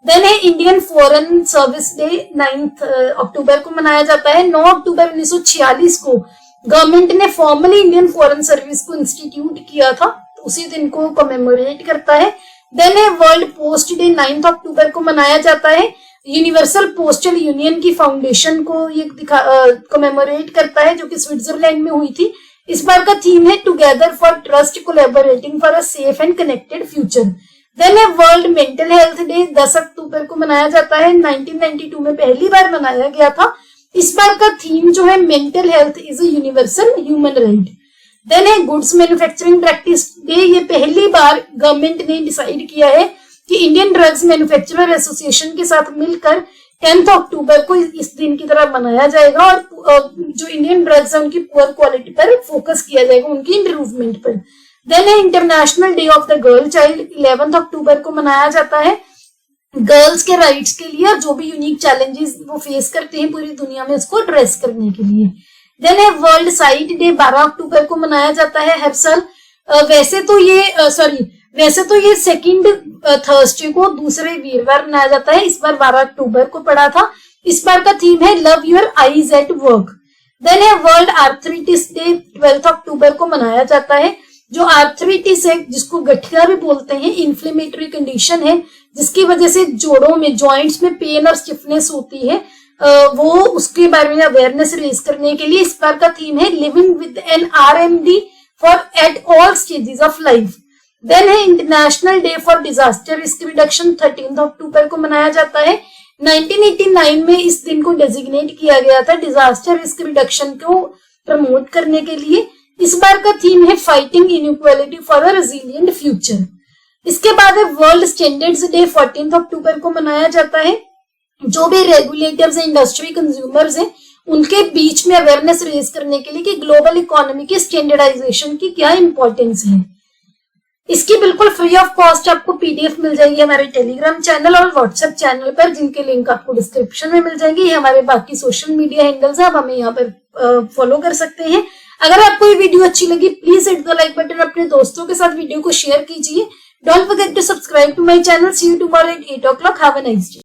Then है इंडियन फॉरेन सर्विस डे, 9 अक्टूबर को मनाया जाता है। 9 अक्टूबर 1946 को गवर्नमेंट ने फॉर्मली इंडियन फॉरेन सर्विस को इंस्टीट्यूट किया था, तो उसी दिन को कमेमोरेट करता है। देन है वर्ल्ड पोस्ट डे, 9 अक्टूबर को मनाया जाता है। यूनिवर्सल पोस्टल यूनियन की फाउंडेशन को ये कमेमोरेट करता है, जो कि स्विट्जरलैंड में हुई थी। इस बार का थीम है together for trust collaborating for a safe and connected future. Then है वर्ल्ड मेंटल हेल्थ डे, 10 अक्टूबर को मनाया जाता है। 1992 में पहली बार मनाया गया था। इस बार का थीम जो है mental health is a universal human right. Then है गुड्स मैन्युफैक्चरिंग प्रैक्टिस डे, ये पहली बार गवर्नमेंट ने डिसाइड किया है कि इंडियन ड्रग्स मैन्युफैक्चरर एसोसिएशन के साथ मिलकर 10 अक्टूबर को इस दिन की तरह मनाया जाएगा, और जो इंडियन ड्रग्स है उनकी पुअर क्वालिटी पर फोकस किया जाएगा, उनकी इम्प्रूवमेंट पर। देन है international day of the girl child, 11 अक्टूबर को मनाया जाता है गर्ल्स के राइट्स के लिए, और जो भी यूनिक चैलेंजेस वो फेस करते हैं पूरी दुनिया में उसको एड्रेस करने के लिए। देन है वर्ल्ड साइट डे, 12 अक्टूबर को मनाया जाता है हर साल। वैसे तो ये सेकंड थर्सडे को, दूसरे वीरवार मनाया जाता है। इस बार 12 अक्टूबर को पड़ा था। इस बार का थीम है love your eyes at work. Then है वर्ल्ड आर्थराइटिस डे, 12 अक्टूबर को मनाया जाता है। जो आर्थराइटिस है, जिसको गठिया भी बोलते हैं, इन्फ्लेमेटरी कंडीशन है जिसकी वजह से जोड़ों में, जॉइंट्स में पेन और स्टिफनेस होती है, वो उसके बारे में अवेयरनेस रेज करने के लिए इस बार का थीम है living with an RMD for at all stages of life. Then है international day for disaster risk reduction, 13 अक्टूबर को मनाया जाता है। 1989 में इस दिन को डेजिग्नेट किया गया था डिजास्टर रिस्क रिडक्शन को प्रमोट करने के लिए। इस बार का थीम है fighting inequality for a resilient future. इसके बाद है वर्ल्ड स्टैंडर्ड्स डे, 14 अक्टूबर को मनाया जाता है। जो भी रेगुलेटर्स हैं, इंडस्ट्री कंज्यूमर्स हैं, उनके बीच में अवेयरनेस रेज करने के लिए कि ग्लोबल इकोनॉमी के स्टैंडर्डाइजेशन की क्या इंपॉर्टेंस है। इसकी बिल्कुल फ्री ऑफ कॉस्ट आपको PDF मिल जाएगी हमारे टेलीग्राम चैनल और व्हाट्सएप चैनल पर, जिनके लिंक आपको डिस्क्रिप्शन में मिल जाएंगे। ये हमारे बाकी सोशल मीडिया हैंडल्स हैं, आप हमें यहाँ पर फॉलो कर सकते हैं। अगर आपको ये वीडियो अच्छी लगी please hit the like button, अपने दोस्तों के साथ वीडियो को शेयर कीजिए। Don't forget to subscribe to my channel. See you tomorrow at 8 o'clock। Have a nice day.